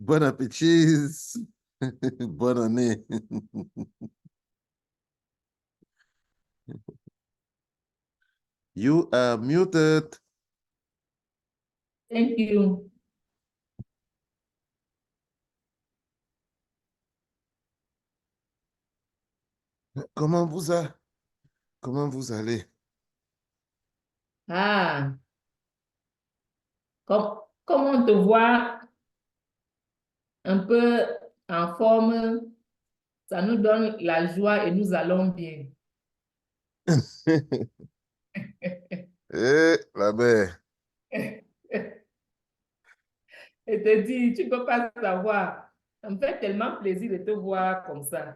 Bon appétit. Bonne année. You are muted. Thank you. Comment vous allez? Ah, comme on te voit un peu en forme, ça nous donne la joie et nous allons bien. La mère. Et te dis, tu ne peux pas savoir. Ça me fait tellement plaisir de te voir comme ça.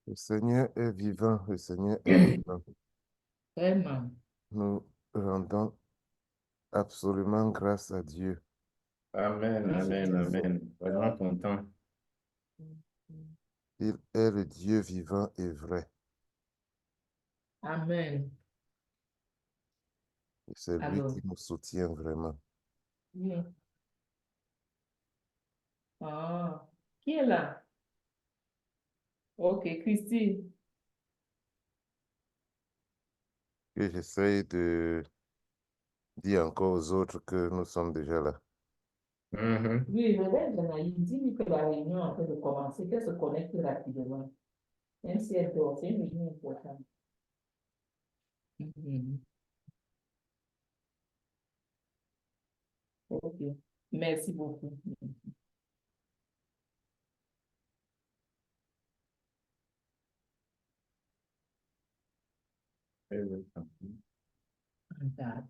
Le Seigneur est vivant. Le Seigneur est vivant. Vraiment. Nous rendons absolument grâce à Dieu. Amen, amen, amen. Vraiment content. Il est le Dieu vivant et vrai. Amen. Et c'est lui Alors, qui nous soutient vraiment. oui. Ah, qui est là? Ok, Christy. Et j'essaye de dire encore aux autres que nous sommes déjà là. Oui, Madame Janaï, dis-lui que la réunion est en train de commencer, qu'elle se connecte rapidement. Même si elle dort, c'est une réunion importante. Mhm. Ok, merci beaucoup. D'accord.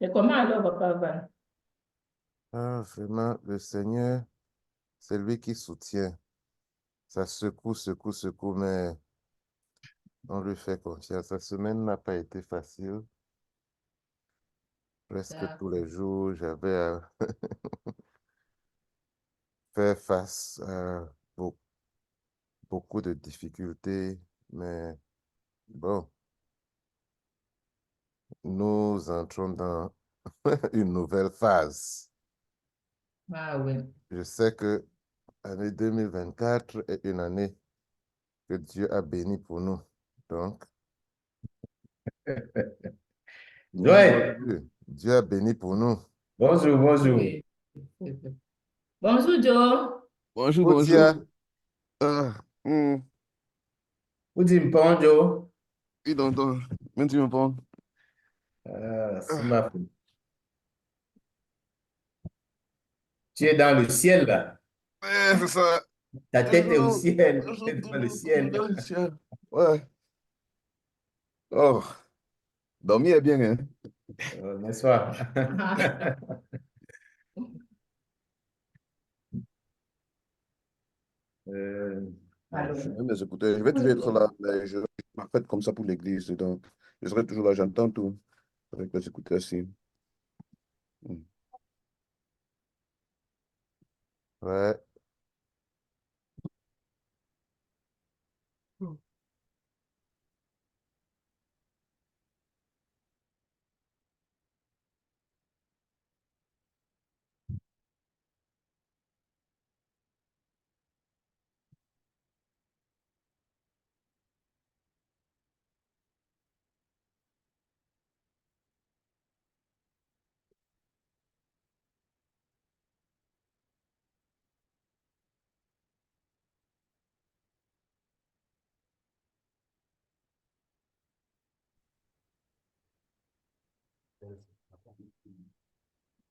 Et comment alors, papa va? Ah, vraiment, le Seigneur, c'est lui qui soutient. Ça secoue, secoue, secoue, mais on lui fait confiance. Cette semaine n'a pas été facile. Presque tous les D'accord. jours, j'avais à faire face à beaucoup de difficultés, mais bon, nous entrons dans une nouvelle phase. Ah oui. Je sais que l'année 2024 est une année que Dieu a bénie pour nous. Donc, nous voulons Joël, Dieu. Dieu a béni pour nous. bonjour, bonjour. Oui. Bonjour, Joe. Bonjour, bonjour. Odia, Ah, Où tu me prends, Joe? oui, tonton. Comment tu me prends? Ah, c'est Ah, ma faute. Tu es dans le ciel, là. ouais, c'est ça. Ta tête est au Toujours, ciel. Tu es toujours, dans le toujours, toujours dans ciel. le ciel. Ouais. Oh, dormir est bien, hein? N'est-ce pas? Euh, Je Alors, suis même mes écouteurs. Je vais toujours être là, mais je m'appelle comme ça pour l'église. Donc, je serai toujours là, j'entends tout avec les écouteurs aussi. Mm. ouais.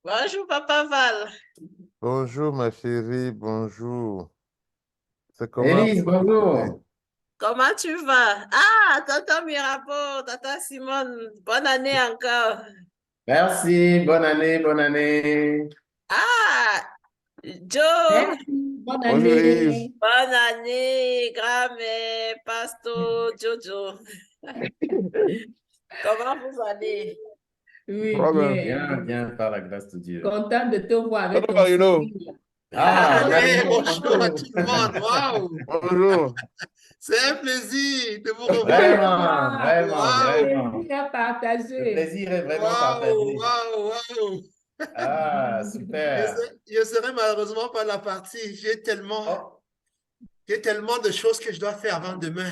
Bonjour, Papa Val. Bonjour, ma chérie, bonjour. C'est comment Élise, votre côté? bonjour. Comment tu vas? Ah, tonton Mirabeau, tata Simone, bonne année encore. Merci. Bonne année, bonne année. Ah, Joe, Merci. Bonne Bonjour, année. Yves. bonne année, grand-mère, Pasteur Jojo. Comment vous allez? Oui, Robert. bien. Bien, bien, par la grâce de Dieu. Content de te voir avec Hello, ton Marino. sourire. Ah, Hey, Marino, bonjour à tout le monde. Waouh, Bonjour. c'est un plaisir de vous revoir. Vraiment, vraiment, Wow. vraiment. Plaisir à Le partager. plaisir est vraiment Waouh, partagé. waouh, waouh. Ah, Je super. je serai malheureusement pas la partie. Oh, J'ai tellement de choses que je dois faire avant demain.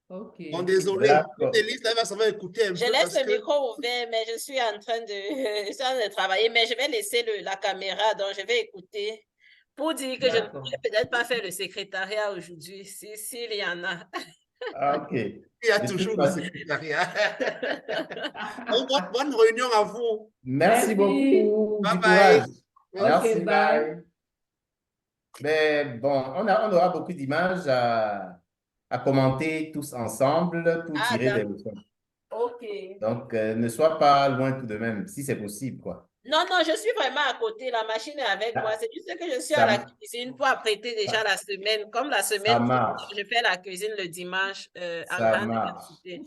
OK. Bon, désolé. d'accord. Élise, elle va savoir écouter un Je peu laisse parce le que micro ouvert, mais je suis en train de travailler, mais je vais laisser la caméra, donc je vais écouter pour dire que je ne D'accord. pourrais peut-être pas faire le secrétariat aujourd'hui, s'il y en a. Ah, ok. il y a De toute toujours le façon, secrétariat. Donc, bonne réunion à vous. merci Merci. beaucoup Bye du bye. courage. Merci. Merci, OK, bye. bye. Mais bon, on aura beaucoup d'images à commenter tous ensemble pour Ah, tirer des d'accord. leçons. OK. Donc, ne sois pas loin tout de même, si c'est possible, quoi. Non, non, je suis vraiment à côté. La machine est avec moi. Ça, C'est juste que je suis à la cuisine pour apprêter déjà la semaine. Comme la ça semaine, marche. je fais la cuisine le dimanche en Ça grande marche. quantité.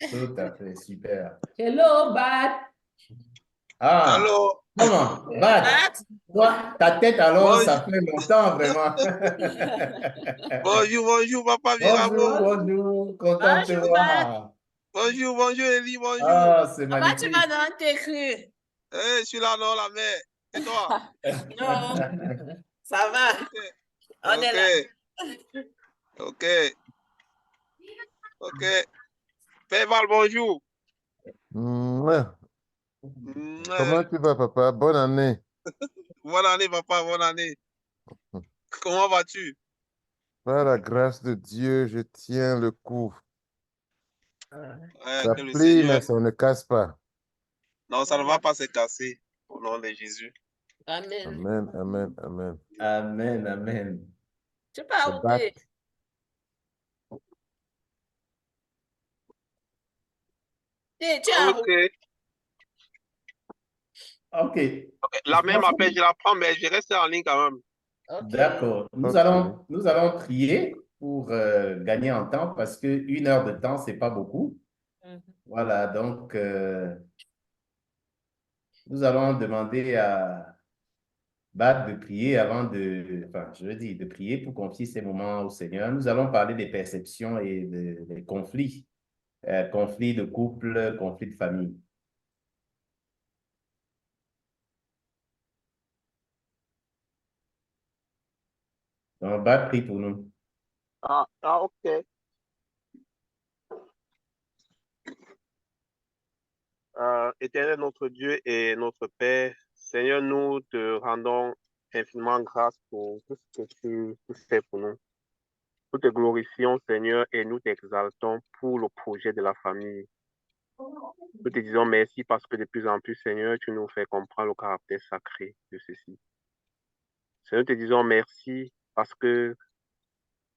Tout à fait, super. Hello, Bat. Ah, Allô. comment? Bat, Pat? toi, ta tête alors, Bonjour, ça fait longtemps, vraiment. bonjour, papa Bonjour, Mirabeau. bonjour, content de te Bonjour, Pat. voir. Bonjour, Elie, bonjour. Ah, c'est Papa, tu vas magnifique. dans tes cru? Hey, je suis là, non, la mère. Et toi? Non, ça va. Ok, On est là. ok, ok. Fais mal, bonjour. Mouah. Mouah. Comment tu vas, papa? Bonne année. Bonne année, papa, bonne année. Comment vas-tu? Par la grâce de Dieu, je tiens le coup. Ouais, Ça que le plie, Seigneur. mais ça ne casse pas. Non, ça ne va pas se casser. Au nom de Jésus. Amen. Amen, amen, amen. Amen, amen. Tu pars C'est où Bat. t'es? Tu es en route. Ok. Ok, Ok. La mère m'appelle, je la prends, mais je reste en ligne quand même. Ok. d'accord. Ok. Nous allons prier pour gagner en temps parce que 1 heure de temps, c'est pas beaucoup. Mhm. Voilà, donc nous allons demander à Bat de prier enfin, je veux dire, de prier pour confier ces moments au Seigneur. Nous allons parler des perceptions et des conflits, conflits de couple, conflits de famille. Donc, Bat, prie pour nous. Ok. Éternel notre Dieu et notre Père, Seigneur, nous te rendons infiniment grâce pour tout ce que tu fais pour nous. Nous te glorifions, Seigneur, et nous t'exaltons pour le projet de la famille. Nous te disons merci parce que de plus en plus, Seigneur, tu nous fais comprendre le caractère sacré de ceci. Seigneur, nous te disons merci parce que,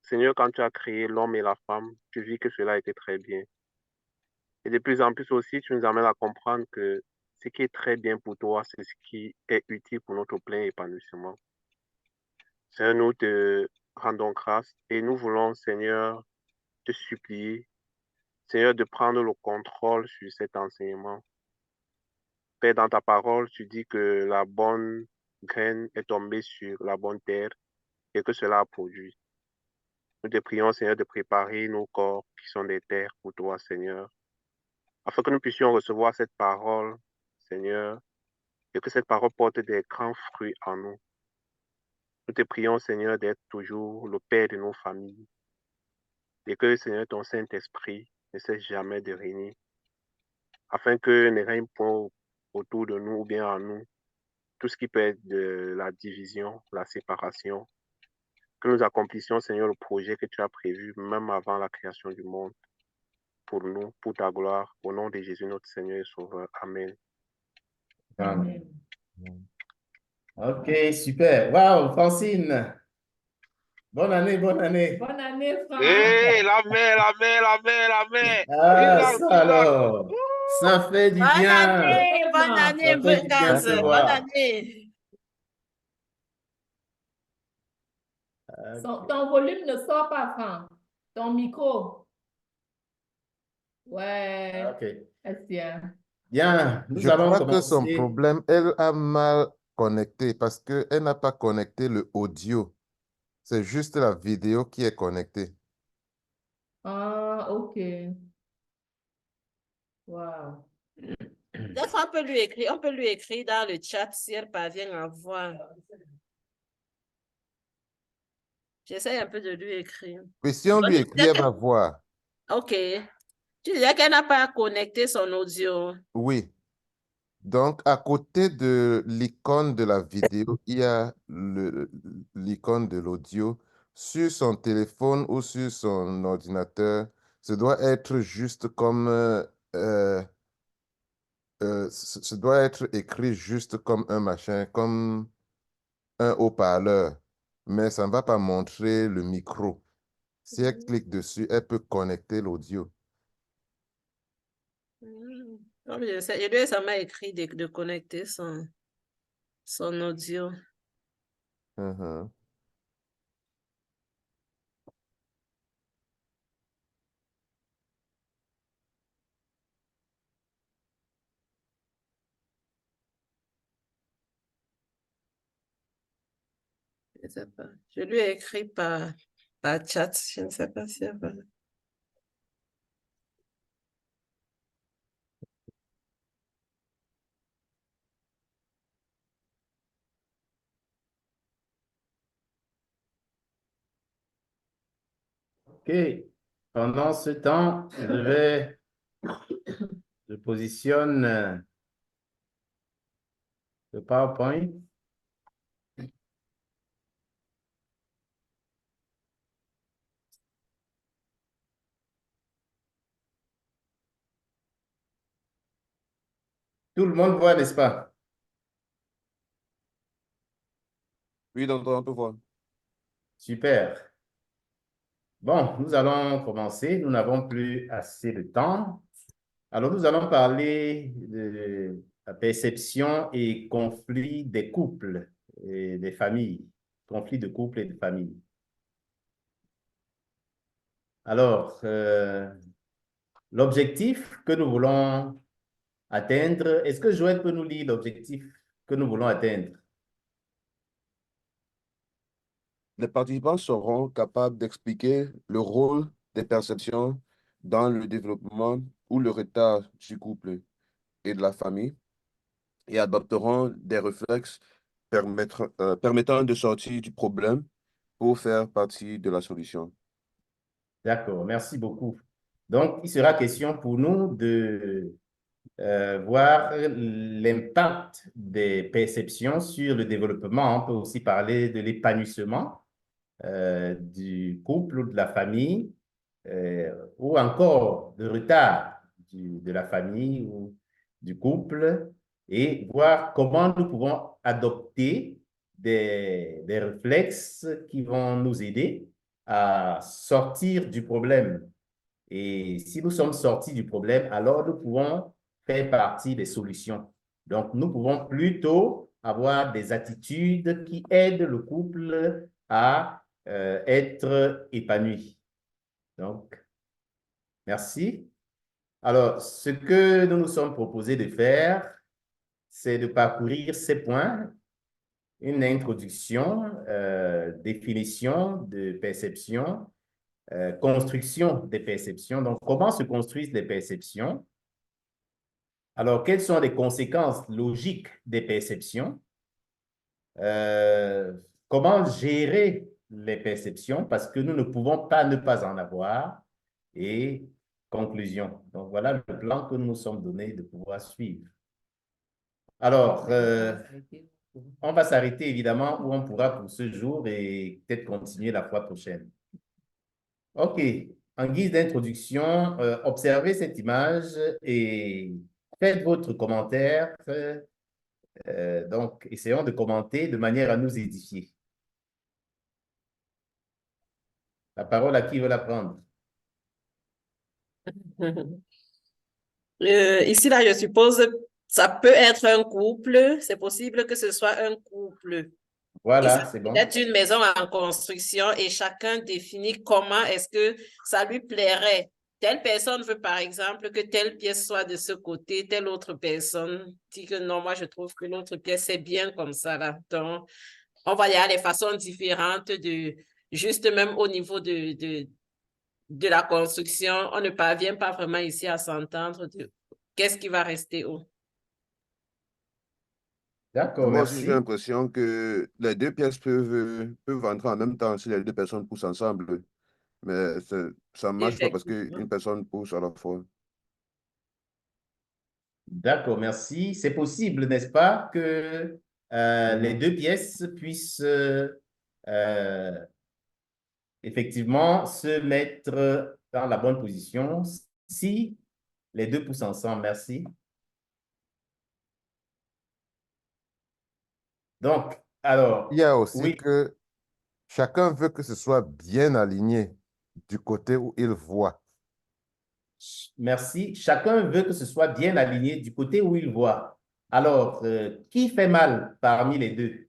Seigneur, quand tu as créé l'homme et la femme, tu vis que cela était très bien. Et de plus en plus aussi, tu nous amènes à comprendre que ce qui est très bien pour toi, c'est ce qui est utile pour notre plein épanouissement. Seigneur, nous te rendons grâce et nous voulons, Seigneur, te supplier, Seigneur, de prendre le contrôle sur cet enseignement. Père, dans ta parole, tu dis que la bonne graine est tombée sur la bonne terre et que cela a produit. Nous te prions, Seigneur, de préparer nos corps qui sont des terres pour toi, Seigneur, afin que nous puissions recevoir cette parole, Seigneur, et que cette parole porte des grands fruits en nous. Nous te prions, Seigneur, d'être toujours le Père de nos familles et que, Seigneur, ton Saint-Esprit ne cesse jamais de régner, afin que ne règne point autour de nous ou bien en nous tout ce qui peut être de la division, la séparation, que nous accomplissions, Seigneur, le projet que tu as prévu même avant la création du monde pour nous, pour ta gloire, au nom de Jésus, notre Seigneur et Sauveur. Amen. Amen. Ok, super. Wow, Francine. Bonne année, bonne année. Bonne année, Franck. Hé, la mer. Ah, Vive ça là. alors. Ça fait du bien. Bonne année, Ça fait du bien de te bonne voir. année. Ton volume ne sort pas, Franck. Ton micro. Ouais, OK. c'est bien. Bien, nous Je allons crois que son commencer. problème, elle a mal connecté parce qu'elle n'a pas connecté le audio. C'est juste la vidéo qui est connectée. Ah, OK. Wow. Peut-être on peut lui écrire dans le chat si elle parvient à voir. J'essaie un peu de lui écrire. Et si on lui écrit, elle va voir. OK. Tu disais qu'elle n'a pas connecté son audio. Oui. Donc, à côté de l'icône de la vidéo, il y a l'icône de l'audio. Sur son téléphone ou sur son ordinateur, ce doit être juste comme... ce doit être écrit juste comme un machin, comme un haut-parleur. Mais ça ne va pas montrer le micro. Si elle clique dessus, elle peut connecter l'audio. Comme je lui ai seulement écrit de connecter son audio. Mhm. Je ne sais pas. Je lui ai écrit par chat. Je ne sais pas si elle va. OK. Pendant ce temps, je positionne le PowerPoint. Tout le monde voit, n'est-ce pas? Oui, donc on peut voir. Super. Bon, nous allons commencer. Nous n'avons plus assez de temps. Alors, nous allons parler de la perception et conflit des couples et des familles. Conflit de couples et de familles. Alors, l'objectif que nous voulons atteindre, est-ce que Joël peut nous lire l'objectif que nous voulons atteindre? Les participants seront capables d'expliquer le rôle des perceptions dans le développement ou le retard du couple et de la famille et adopteront des réflexes permettant de sortir du problème pour faire partie de la solution. D'accord, merci beaucoup. Donc, il sera question pour nous de voir l'impact des perceptions sur le développement. On peut aussi parler de l'épanouissement du couple ou de la famille, ou encore de retard de la famille ou du couple, et voir comment nous pouvons adopter des réflexes qui vont nous aider à sortir du problème. Et si nous sommes sortis du problème, alors nous pouvons faire partie des solutions. Donc, nous pouvons plutôt avoir des attitudes qui aident le couple à être épanoui. Donc, merci. Alors, ce que nous nous sommes proposés de faire, c'est de parcourir ces points, une introduction, définition de perception, construction des perceptions. Donc, comment se construisent les perceptions? Alors, quelles sont les conséquences logiques des perceptions? Comment gérer les perceptions? Parce que nous ne pouvons pas ne pas en avoir. Et conclusion. Donc, voilà le plan que nous nous sommes donnés de pouvoir suivre. Alors, on va s'arrêter évidemment où on pourra pour ce jour et peut-être continuer la fois prochaine. OK. En guise d'introduction, observez cette image et faites votre commentaire. Donc, essayons de commenter de manière à nous édifier. La parole à qui veut la prendre? Ici, là, je suppose, ça peut être un couple. C'est possible que ce soit un couple Voilà, c'est bon. Peut-être une maison en construction et chacun définit comment est-ce que ça lui plairait. Telle personne veut, par exemple, que telle pièce soit de ce côté, telle autre personne dit que non, moi, je trouve que l'autre pièce, c'est bien comme ça, là. Donc, on va y aller de façons différentes juste même au niveau de la construction, on ne parvient pas vraiment ici à s'entendre de qu'est-ce qui va rester où. D'accord, Moi aussi, j'ai merci. l'impression que les deux pièces peuvent entrer en même temps si les deux personnes poussent ensemble. Mais ça ne marche pas parce Effectivement. qu'une personne pousse à la fois. D'accord, merci. C'est possible, n'est-ce pas, que les Mhm. deux pièces puissent effectivement se mettre dans la bonne position si les deux poussent ensemble. Merci. Donc, Il alors, y a aussi oui, que chacun veut que ce soit bien aligné du côté où il voit. merci. Chacun veut que ce soit bien aligné du côté où il voit. Alors, qui fait mal parmi les deux?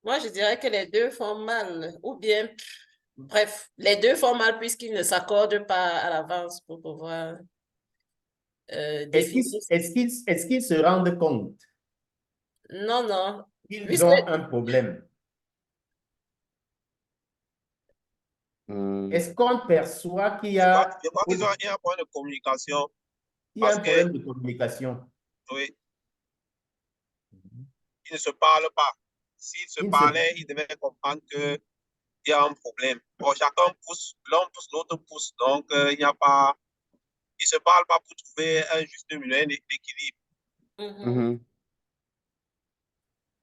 Moi, je dirais que les deux font mal, ou bien, bref, les deux font mal puisqu'ils ne s'accordent pas à l'avance pour pouvoir définir. Est-ce qu'ils se rendent compte Non, non, qu'ils puisque ont un problème? Mhm. Est-ce qu'on perçoit qu'il y Je crois qu'il y a un point de communication un parce que, problème de communication? oui, ils ne se parlent pas. S'ils se Ils ne se- parlaient, ils devaient comprendre qu'il y a un problème. Bon, chacun pousse, l'un pousse, l'autre pousse. Donc, il n'y a pas, ils ne se parlent pas pour trouver un juste milieu, un équilibre. Mhm.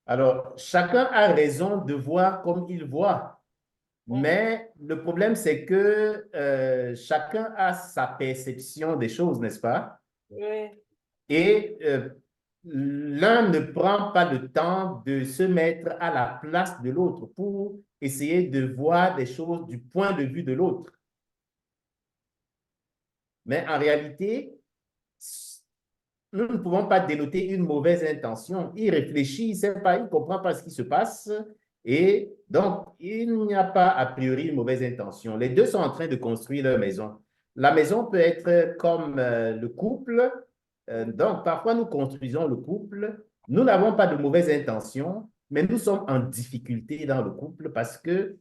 Alors, chacun a raison de voir comme il voit. Mais le problème, c'est que chacun a sa perception des choses, n'est-ce pas? Oui. Et l'un ne prend pas le temps de se mettre à la place de l'autre pour essayer de voir des choses du point de vue de l'autre. Mais en réalité, nous ne pouvons pas dénoter une mauvaise intention. Il réfléchit, il ne sait pas, il ne comprend pas ce qui se passe. Et donc, il n'y a pas a priori une mauvaise intention. Les deux sont en train de construire leur maison. La maison peut être comme le couple. Donc, parfois, nous construisons le couple. Nous n'avons pas de mauvaise intention, mais nous sommes en difficulté dans le couple parce que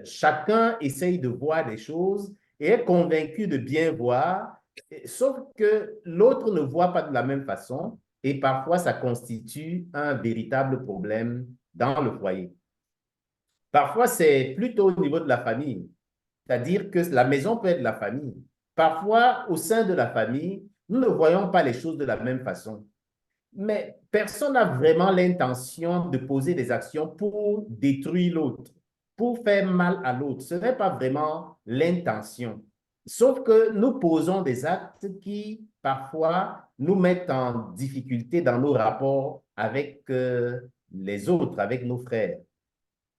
chacun essaye de voir des choses et est convaincu de bien voir. Sauf que l'autre ne voit pas de la même façon et parfois ça constitue un véritable problème dans le foyer. Parfois, c'est plutôt au niveau de la famille, c'est-à-dire que la maison peut être la famille. Parfois, au sein de la famille, nous ne voyons pas les choses de la même façon. Mais personne n'a vraiment l'intention de poser des actions pour détruire l'autre, pour faire mal à l'autre. Ce n'est pas vraiment l'intention. Sauf que nous posons des actes qui, parfois, nous mettent en difficulté dans nos rapports avec les autres, avec nos frères.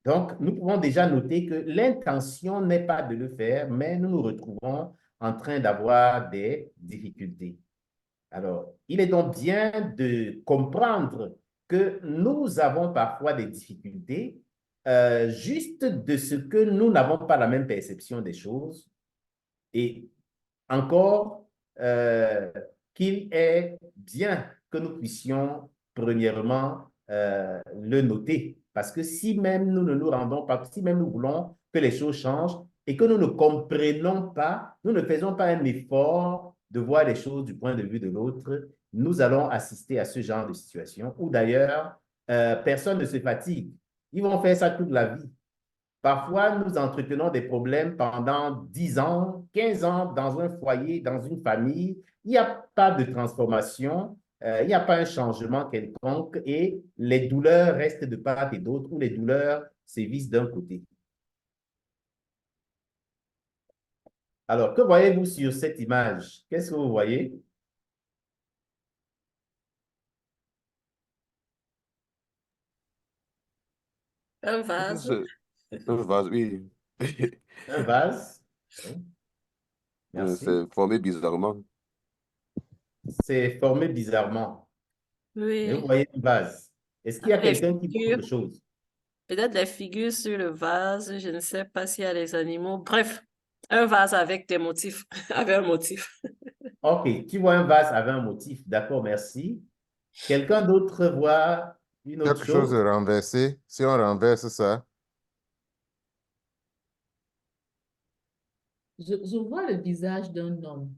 Donc, nous pouvons déjà noter que l'intention n'est pas de le faire, mais nous nous retrouvons en train d'avoir des difficultés. Alors, il est donc bien de comprendre que nous avons parfois des difficultés juste de ce que nous n'avons pas la même perception des choses et encore qu'il est bien que nous puissions premièrement le noter. Parce que si même nous ne nous rendons pas, si même nous voulons que les choses changent et que nous ne comprenons pas, nous ne faisons pas un effort de voir les choses du point de vue de l'autre, nous allons assister à ce genre de situation où d'ailleurs, personne ne se fatigue. Ils vont faire ça toute la vie. Parfois, nous entretenons des problèmes pendant 10 ans, 15 ans dans un foyer, dans une famille. Il n'y a pas de transformation, il n'y a pas un changement quelconque et les douleurs restent de part et d'autre ou les douleurs sévissent d'un côté. Alors, que voyez-vous sur cette image? Qu'est-ce que vous voyez? Un vase. C'est un vase, oui. Un vase. Merci. C'est formé bizarrement. C'est formé bizarrement. Mais vous Oui. voyez une vase. Est-ce qu'il y a Les quelqu'un qui voit figures, autre chose? peut-être les figures sur le vase, je ne sais pas s'il y a les animaux. Bref, un vase avec des motifs, avec un motif. OK, tu vois un vase avec un motif. D'accord, merci. Quelqu'un d'autre voit une autre Quelque chose chose? de renversé. Si on renverse ça, Je vois le visage d'un homme.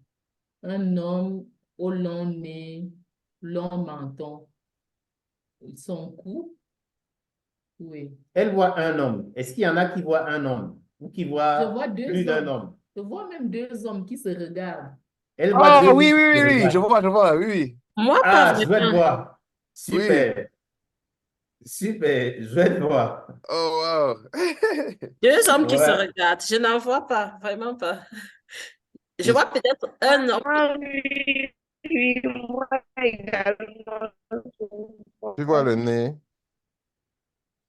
Un homme au long nez, long menton. Son cou, oui. Elle voit un homme. Est-ce qu'il y en a qui voient un homme ou qui Je voient vois plus deux d'un hommes. homme? Je vois même deux hommes qui se regardent. Elle voit Oh, deux oui, hommes oui, qui oui, se oui, regardent. je vois, oui, Moi, pas Ah, je vais le vraiment. voir. oui. Oui. Super, super, je vais le voir. Oh, wow. Deux hommes qui se Ouais. regardent, je n'en vois pas, vraiment pas. Je il- vois peut-être un homme. Ah oui, oui, moi également. tu vois le nez,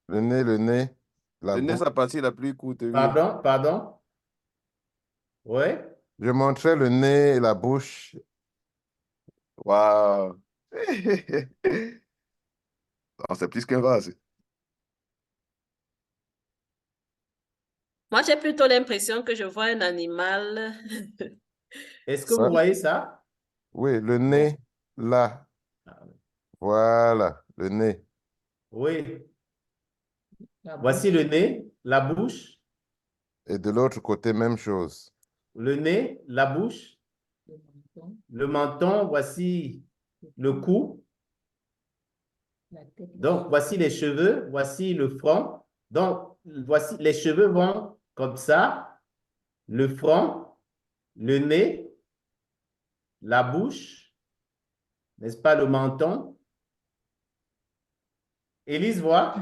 la Le nez, bouche. c'est la partie la plus courte, oui. Pardon, pardon. Ouais. Je montrais le nez et la bouche. Wow. Non, c'est plus qu'un vase. Moi, j'ai plutôt l'impression que je vois un animal. Est-ce que vous Ça, voyez ça? oui, le nez, là. Voilà, le nez. Oui. La Voici bouche, le nez, la bouche, Et de l'autre côté, même chose. le nez, la bouche, le menton, le menton, voici le le cou, cou. la tête, les Donc, cheveux. voici les cheveux, voici le front. Donc, voici les cheveux vont comme ça, le front, le nez, la bouche, n'est-ce pas, le menton. Élise voit?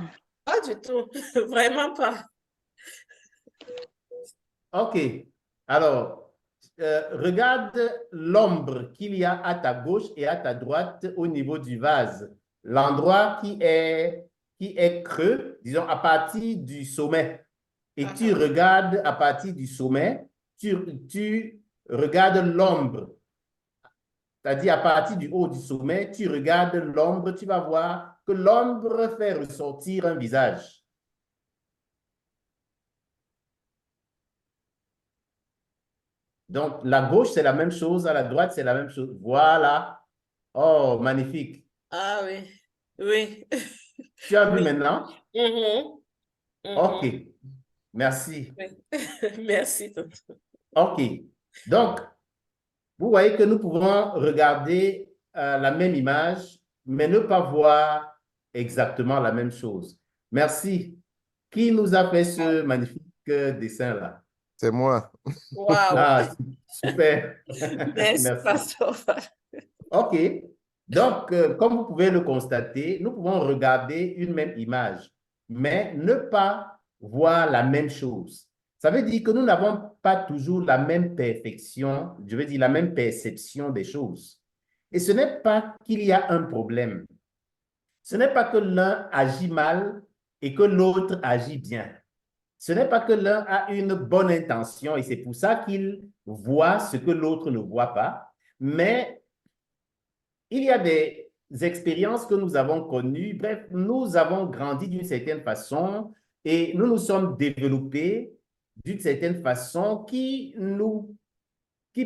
Pas du tout, vraiment pas. OK. Alors, regarde l'ombre qu'il y a à ta gauche et à ta droite au niveau du vase. L'endroit qui est creux, disons, à partir du sommet. Et tu regardes à partir du sommet, tu regardes l'ombre. C'est-à-dire à partir du haut du sommet, tu regardes l'ombre, tu vas voir que l'ombre fait ressortir un visage. Donc, la gauche, c'est la même chose, à la droite, c'est la même chose. Voilà. Oh, magnifique. Ah oui, oui, Tu as vu oui. maintenant? Mhm, OK. mhm, Merci. oui. Merci, tonton. OK. Donc, vous voyez que nous pouvons regarder la même image, mais ne pas voir exactement la même chose. Merci. Qui nous a fait ce magnifique dessin-là? C'est moi. Wow. Ah, super. Merci, Merci. Pasteur. OK. Donc, comme vous pouvez le constater, nous pouvons regarder une même image, mais ne pas voir la même chose. Ça veut dire que nous n'avons pas toujours la même perfection, je veux dire la même perception des choses. Et ce n'est pas qu'il y a un problème. Ce n'est pas que l'un agit mal et que l'autre agit bien. Ce n'est pas que l'un a une bonne intention et c'est pour ça qu'il voit ce que l'autre ne voit pas, mais il y a des expériences que nous avons connues. Bref, nous avons grandi d'une certaine façon et nous nous sommes développés d'une certaine façon qui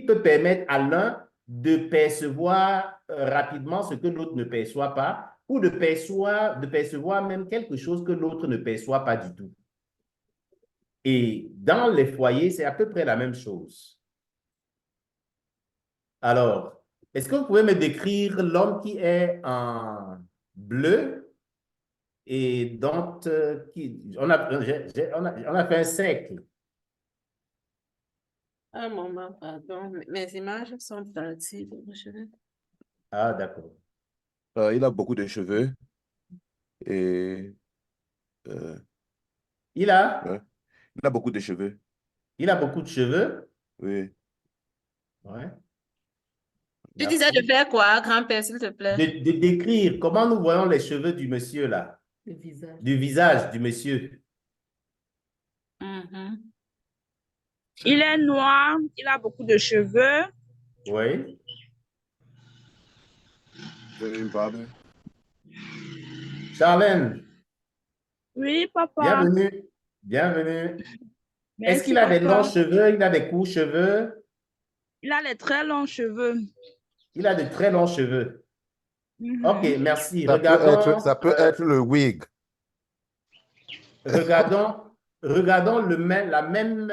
peut permettre à l'un de percevoir rapidement ce que l'autre ne perçoit pas ou de percevoir même quelque chose que l'autre ne perçoit pas du tout. Et dans les foyers, c'est à peu près la même chose. Alors, est-ce que vous pouvez me décrire l'homme qui est en bleu et dont on a fait un cercle? Un moment, pardon. Mes images sont parties. Ah, d'accord. Il a beaucoup de cheveux et euh, Il a, ouais, il a beaucoup de cheveux. il a beaucoup de cheveux. Oui. Ouais, Tu disais de merci. faire quoi, grand-père, s'il te plaît? De décrire comment nous voyons les cheveux du monsieur là, le visage. du visage du monsieur. Mhm. Il est noir, il a beaucoup de cheveux. Oui, J'ai une barbe. Charlène, Oui, papa. bienvenue. Bienvenue. Est-ce Merci, qu'il a des longs papa. cheveux? Il a des courts cheveux? Il a les très longs cheveux. Il a de très longs cheveux. OK, Mhm. merci. Ça peut être le wig. Regardons la même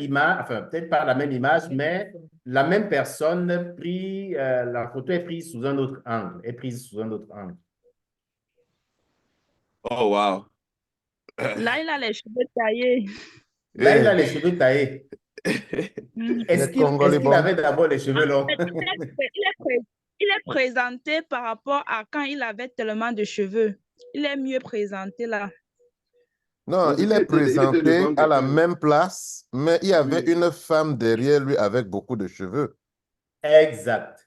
image, enfin, peut-être pas la même image, mais la même personne la photo est prise sous un autre angle, Oh, wow. Là, il a les cheveux taillés. Là, il a les cheveux taillés. Mhm. Est-ce qu'il avait d'abord les cheveux longs? Il est présenté par rapport à quand il avait tellement de cheveux. Il est mieux présenté là. Non, il est présenté devant à la quelqu'un. même place, mais il y avait Oui. une femme derrière lui avec beaucoup de cheveux. Exact.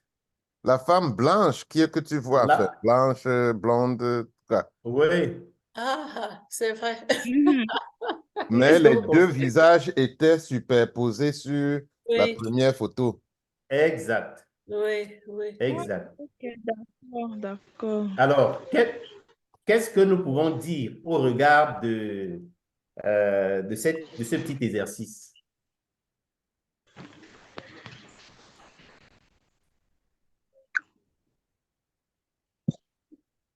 La femme blanche que tu vois, Là. enfin, blanche, blonde, quoi. Oui. Ah, c'est vrai. Mhm. Mais Est-ce que les vous deux pensez- visages étaient superposés sur la Oui, première photo. Exact. oui, oui. Exact. Ok, d'accord, d'accord. Alors, qu'est-ce que nous pouvons dire au regard de ce petit exercice?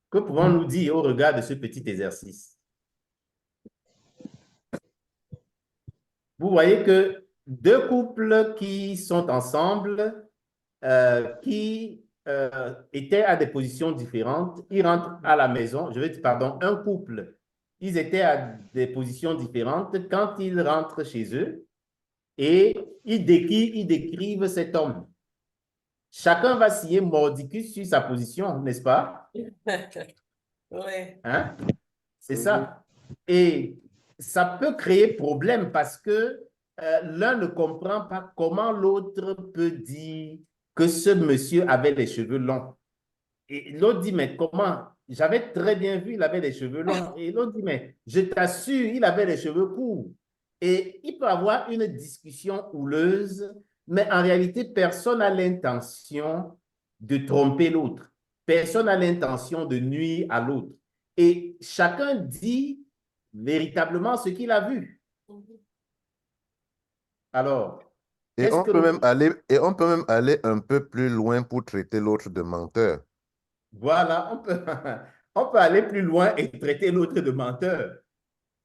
Que pouvons-nous dire au regard de ce petit exercice? Vous voyez que deux couples qui sont ensemble, qui étaient à des positions différentes, ils rentrent à la maison, pardon, un couple, ils étaient à des positions différentes quand ils rentrent chez eux et ils décrivent cet homme. Chacun va signer mordicus sur sa position, n'est-ce pas? Oui. Hein? C'est ça. Et ça peut créer problème parce que l'un ne comprend pas comment l'autre peut dire que ce monsieur avait les cheveux longs. Et l'autre dit, mais comment? J'avais très bien vu, il avait les cheveux longs. Et l'autre dit, mais je t'assure, il avait les cheveux courts. Et il peut avoir une discussion houleuse, mais en réalité, personne n'a l'intention de tromper l'autre. Personne n'a l'intention de nuire à l'autre. Et chacun dit véritablement ce qu'il a vu. Alors, Et est-ce on que peut nous... on peut même aller un peu plus loin pour traiter l'autre de menteur. Voilà, on peut aller plus loin et traiter l'autre de menteur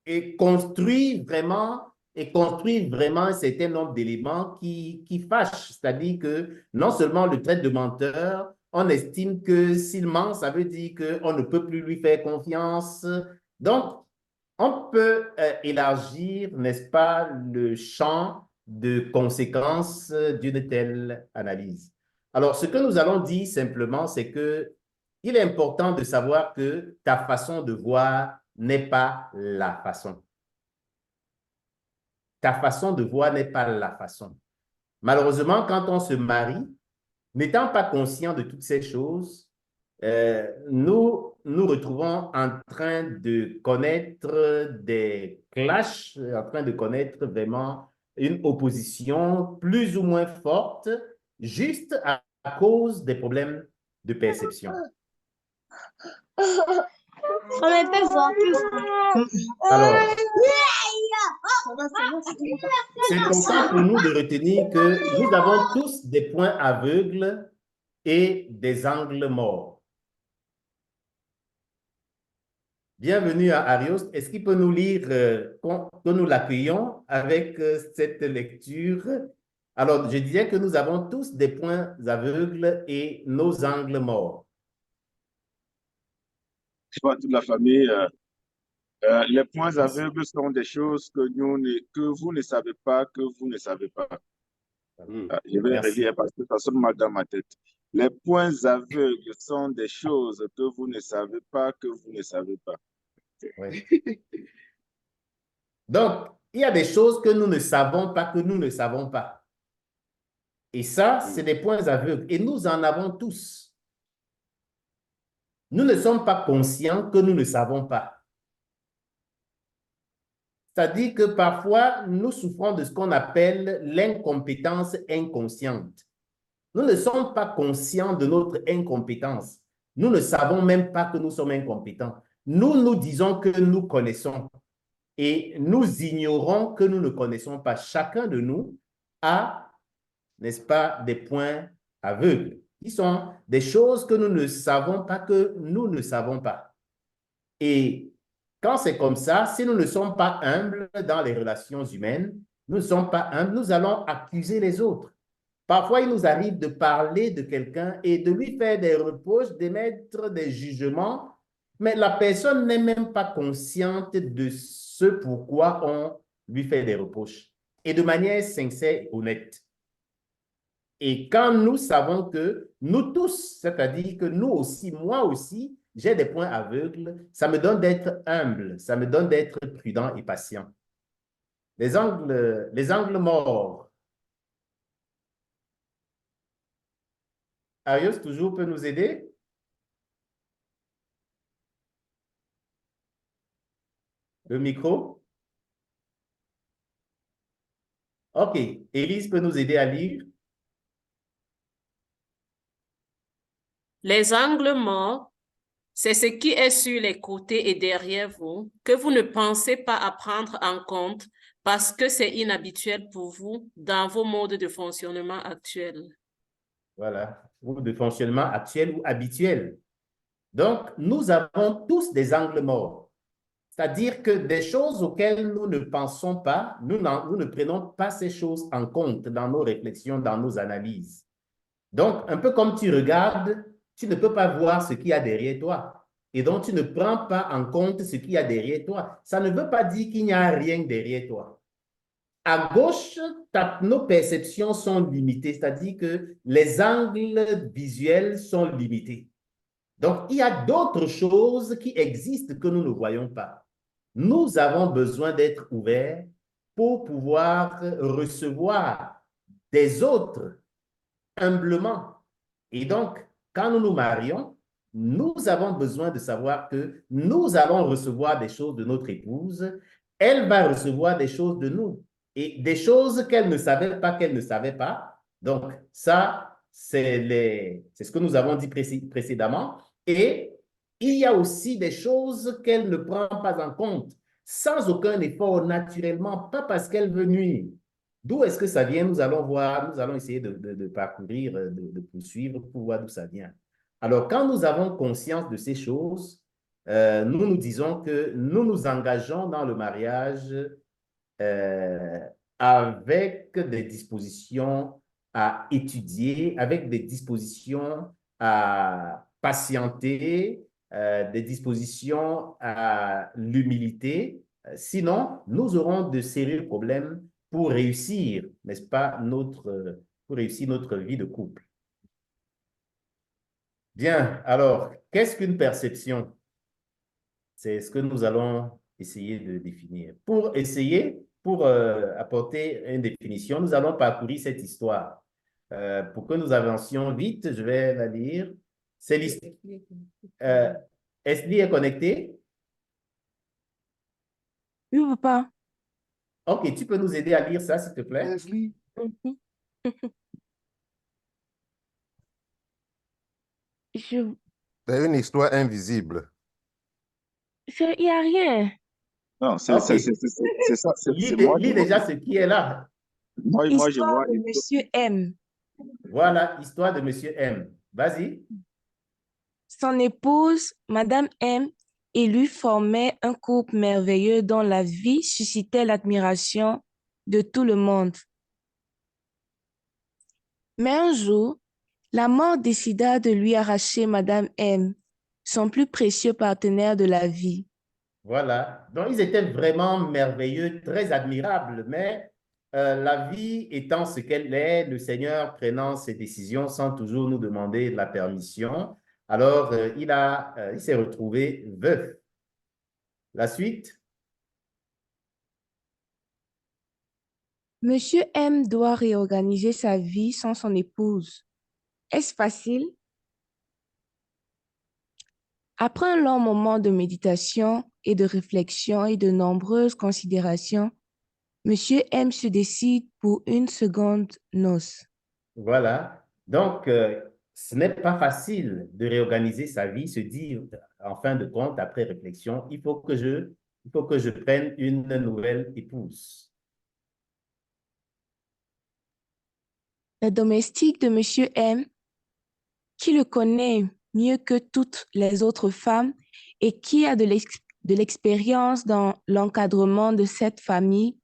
et construire vraiment un certain nombre d'éléments qui fâchent. C'est-à-dire que non seulement le traite de menteur, on estime que s'il ment, ça veut dire qu'on ne peut plus lui faire confiance. Donc, on peut élargir, n'est-ce pas, le champ de conséquences d'une telle analyse. Alors, ce que nous allons dire simplement, c'est que il est important de savoir que ta façon de voir n'est pas la façon. Ta façon de voir n'est pas la façon. Malheureusement, quand on se marie, n'étant pas conscient de toutes ces choses, nous nous retrouvons en train de connaître des clashs, en train de connaître vraiment une opposition plus ou moins forte, juste à cause des problèmes de perception. Alors, c'est important pour nous de retenir que nous avons tous des points aveugles et des angles morts. Bienvenue à Arios. Est-ce qu'il peut nous lire, que nous l'accueillons avec cette lecture? Alors, je disais que nous avons tous des points aveugles et nos angles morts. Bonjour à toute la famille. Les points aveugles sont des choses que vous ne savez pas, que vous ne savez pas. Je vais Merci. relire parce que ça sonne mal dans ma tête. Les points aveugles sont des choses que vous ne savez pas, que vous ne savez pas. Oui. Donc, il y a des choses que nous ne savons pas, que nous ne savons pas. Et ça, c'est des points aveugles. Et nous en avons tous. Nous ne sommes pas conscients que nous ne savons pas. C'est-à-dire que parfois, nous souffrons de ce qu'on appelle l'incompétence inconsciente. Nous ne sommes pas conscients de notre incompétence. Nous ne savons même pas que nous sommes incompétents. Nous nous disons que nous connaissons et nous ignorons que nous ne connaissons pas. Chacun de nous a, n'est-ce pas, des points aveugles, qui sont des choses que nous ne savons pas que nous ne savons pas. Et quand c'est comme ça, si nous ne sommes pas humbles dans les relations humaines, nous ne sommes pas humbles, nous allons accuser les autres. Parfois, il nous arrive de parler de quelqu'un et de lui faire des reproches, d'émettre des jugements, mais la personne n'est même pas consciente de ce pourquoi on lui fait des reproches, et de manière sincère et honnête. Et quand nous savons que nous tous, c'est-à-dire que nous aussi, moi aussi, j'ai des points aveugles, ça me donne d'être humble, ça me donne d'être prudent et patient. Les angles morts. Arius, toujours peut nous aider? Le micro? OK. Élise peut nous aider à lire? Les angles morts, c'est ce qui est sur les côtés et derrière vous, que vous ne pensez pas à prendre en compte parce que c'est inhabituel pour vous dans vos modes de fonctionnement actuels. Voilà. Ou de fonctionnement actuel ou habituel. Donc, nous avons tous des angles morts. C'est-à-dire que des choses auxquelles nous ne pensons pas, nous ne prenons pas ces choses en compte dans nos réflexions, dans nos analyses. Donc, un peu comme tu regardes, tu ne peux pas voir ce qu'il y a derrière toi. Et donc, tu ne prends pas en compte ce qu'il y a derrière toi. Ça ne veut pas dire qu'il n'y a rien derrière toi. À gauche, nos perceptions sont limitées, c'est-à-dire que les angles visuels sont limités. Donc, il y a d'autres choses qui existent que nous ne voyons pas. Nous avons besoin d'être ouverts pour pouvoir recevoir des autres humblement. Et donc, quand nous nous marions, nous avons besoin de savoir que nous allons recevoir des choses de notre épouse, elle va recevoir des choses de nous, et des choses qu'elle ne savait pas. Donc, ça, c'est ce que nous avons dit précédemment. Et il y a aussi des choses qu'elle ne prend pas en compte, sans aucun effort, naturellement, pas parce qu'elle veut nuire. D'où est-ce que ça vient? Nous allons voir, nous allons essayer de parcourir, de poursuivre pour voir d'où ça vient. Alors, quand nous avons conscience de ces choses, nous nous disons que nous nous engageons dans le mariage avec des dispositions à étudier, avec des dispositions à patienter, des dispositions à l'humilité. Sinon, nous aurons de sérieux problèmes pour réussir, n'est-ce pas, pour réussir notre vie de couple. Bien, alors, qu'est-ce qu'une perception? C'est ce que nous allons essayer de définir. Pour apporter une définition, nous allons parcourir cette histoire. Pour que nous avancions vite, je vais la lire. C'est l'histoire. Esli est connecté? Oui, papa. OK, tu peux nous aider à lire ça, s'il te plaît? Leslie. C'est une histoire invisible. Il n'y a rien. Non, c'est OK. ça. Lis déjà ce qui est là. Moi, je Histoire vois. de Monsieur M. Voilà, histoire de Monsieur M. Vas-y. Son épouse, Madame M, et lui formaient un couple merveilleux dont la vie suscitait l'admiration de tout le monde. Mais un jour, la mort décida de lui arracher Madame M, son plus précieux partenaire de la vie. Voilà. Donc, ils étaient vraiment merveilleux, très admirables, mais la vie étant ce qu'elle est, le Seigneur prenant ses décisions sans toujours nous demander la permission, alors il s'est retrouvé veuf. La suite? Monsieur M doit réorganiser sa vie sans son épouse. Est-ce facile? Après un long moment de méditation et de réflexion et de nombreuses considérations, Monsieur M se décide pour une seconde noce. Voilà. Donc, ce n'est pas facile de réorganiser sa vie, se dire, en fin de compte, après réflexion, il faut que je prenne une nouvelle épouse. La domestique de Monsieur M, qui le connaît mieux que toutes les autres femmes et qui a de l'expérience dans l'encadrement de cette famille,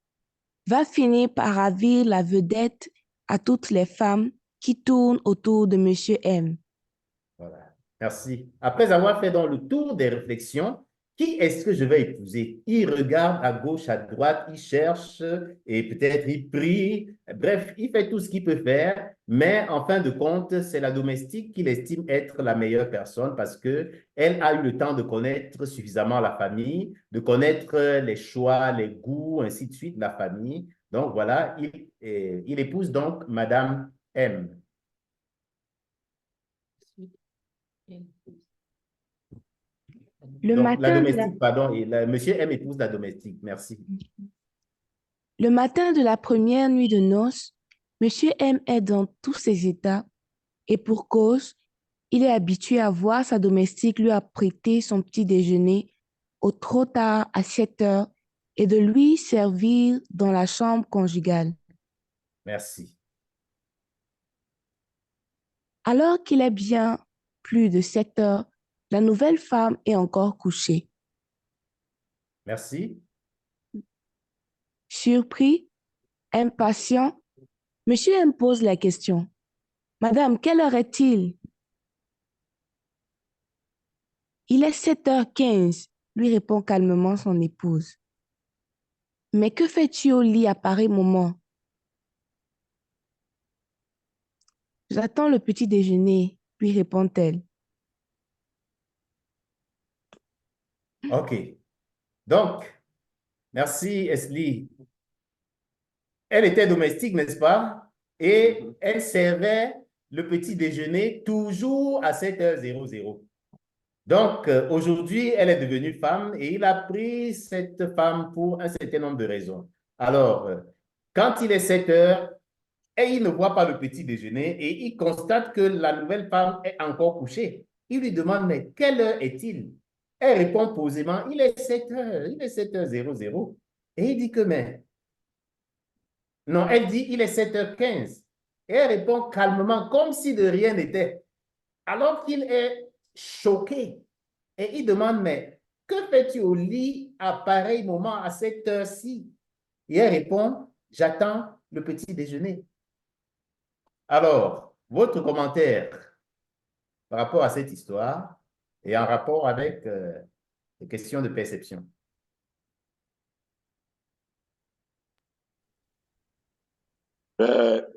va finir par ravir la vedette à toutes les femmes qui tournent autour de Monsieur M. Voilà. Merci. Après avoir fait donc le tour des réflexions, qui est-ce que je vais épouser? Il regarde à gauche, à droite, il cherche et peut-être il prie. Bref, il fait tout ce qu'il peut faire, mais en fin de compte, c'est la domestique qu'il estime être la meilleure personne parce qu'elle a eu le temps de connaître suffisamment la famille, de connaître les choix, les goûts, ainsi de suite, de la famille. Donc voilà, il épouse donc Madame M. Le Donc, la matin de la... domestique, pardon, et monsieur M épouse la domestique. Merci. Le matin de la première nuit de noces, Monsieur M est dans tous ses états et pour cause, il est habitué à voir sa domestique lui apprêter son petit déjeuner au trop tard à 7 heures et de lui servir dans la chambre conjugale. Merci. Alors qu'il est bien plus de 7 heures, la nouvelle femme est encore couchée. Merci. Surpris, impatient, Monsieur M pose la question. Madame, quelle heure est-il? Il est 7h15, lui répond calmement son épouse. Mais que fais-tu au lit à pareil moment? J'attends le petit déjeuner, lui répond-elle. OK. Donc, merci Esli. Elle était domestique, n'est-ce pas? Et elle servait le petit déjeuner toujours à 7h00. Donc, aujourd'hui, elle est devenue femme et il a pris cette femme pour un certain nombre de raisons. Alors, quand il est 7 heures et il ne voit pas le petit déjeuner et il constate que la nouvelle femme est encore couchée, il lui demande, mais quelle heure est-il? Elle répond posément, il est 7 heures, il est 7h00. Et il dit que, mais, non, elle dit, il est 7h15. Et elle répond calmement, comme si de rien n'était, alors qu'il est choqué. Et il demande, mais que fais-tu au lit à pareil moment, à cette heure-ci? Et elle répond, j'attends le petit déjeuner. Alors, votre commentaire par rapport à cette histoire et en rapport avec les questions de perception. Le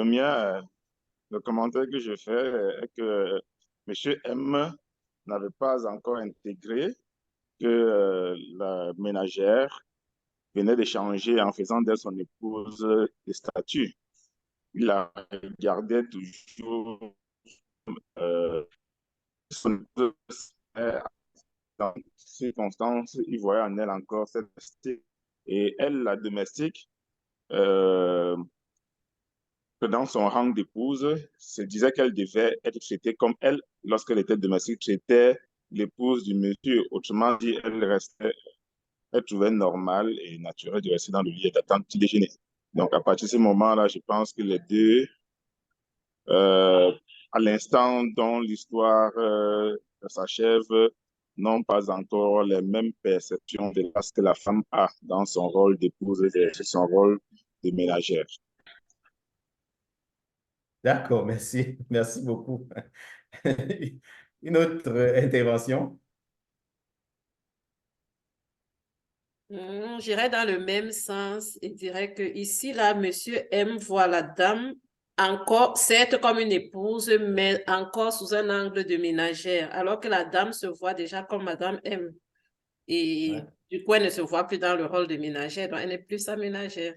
mien, le commentaire que je fais est que M. M n'avait pas encore intégré que la ménagère venait d'échanger en faisant d'elle son épouse de statut. Il la gardait toujours son épouse. Dans ces circonstances, il voyait en elle encore cette domestique. Et elle, la domestique, que dans son rang d'épouse, se disait qu'elle devait être traitée comme elle, lorsqu'elle était domestique, traitait l'épouse du monsieur. Autrement dit, elle trouvait normal et naturel de rester dans le lit et d'attendre le petit déjeuner. Donc, à partir de ce moment-là, je pense que les deux, à l'instant dont l'histoire s'achève, n'ont pas encore les mêmes perceptions de ce que la femme a dans son rôle d'épouse et son rôle de ménagère. D'accord, merci. Merci beaucoup. Une autre intervention? J'irais dans le même sens et dirais que ici, là, monsieur M voit la dame encore, certes comme une épouse, mais encore sous un angle de ménagère, alors que la dame se voit déjà comme madame M. Et Ouais. du coup, elle ne se voit plus dans le rôle de ménagère, donc elle n'est plus sa ménagère.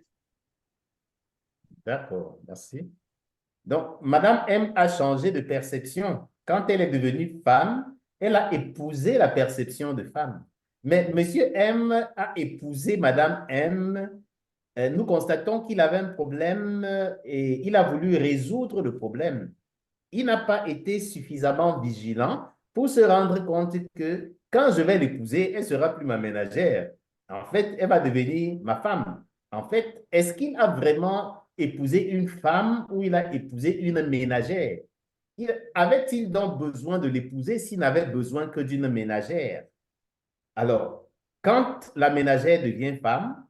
D'accord, merci. Donc, Madame M a changé de perception. Quand elle est devenue femme, elle a épousé la perception de femme. Mais Monsieur M a épousé Madame M nous constatons qu'il avait un problème et il a voulu résoudre le problème. Il n'a pas été suffisamment vigilant pour se rendre compte que quand je vais l'épouser, elle ne sera plus ma ménagère. En fait, elle va devenir ma femme. En fait, est-ce qu'il a vraiment épousé une femme ou il a épousé une ménagère? Avait-il donc besoin de l'épouser s'il n'avait besoin que d'une ménagère? Alors, quand la ménagère devient femme,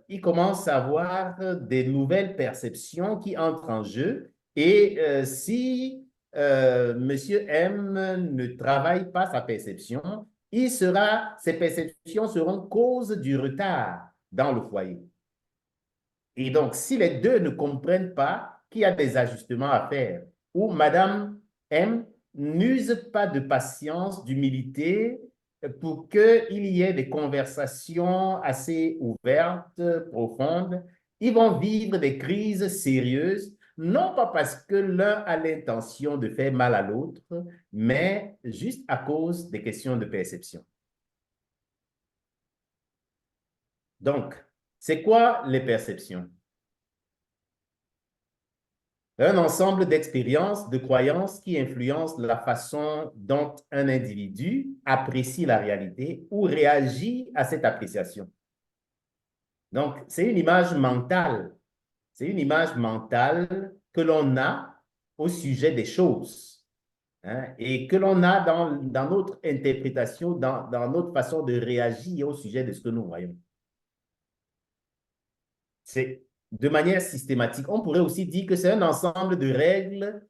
il commence à avoir des nouvelles perceptions qui entrent en jeu. Et si Monsieur M ne travaille pas sa perception, ses perceptions seront cause du retard dans le foyer. Et donc, si les deux ne comprennent pas qu'il y a des ajustements à faire, ou Madame M n'use pas de patience, d'humilité, pour qu'il y ait des conversations assez ouvertes, profondes, ils vont vivre des crises sérieuses, non pas parce que l'un a l'intention de faire mal à l'autre, mais juste à cause des questions de perception. Donc, c'est quoi les perceptions? Un ensemble d'expériences, de croyances qui influencent la façon dont un individu apprécie la réalité ou réagit à cette appréciation. Donc, c'est une image mentale. C'est une image mentale que l'on a au sujet des choses, hein, et que l'on a dans notre interprétation, dans notre façon de réagir au sujet de ce que nous voyons. C'est de manière systématique. On pourrait aussi dire que c'est un ensemble de règles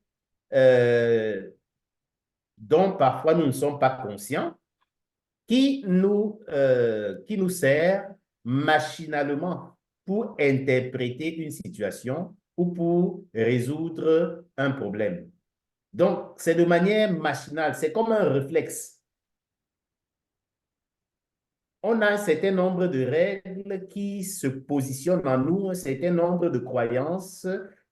dont parfois nous ne sommes pas conscients, qui nous sert machinalement pour interpréter une situation ou pour résoudre un problème. Donc, c'est de manière machinale, c'est comme un réflexe. On a un certain nombre de règles qui se positionnent en nous, un certain nombre de croyances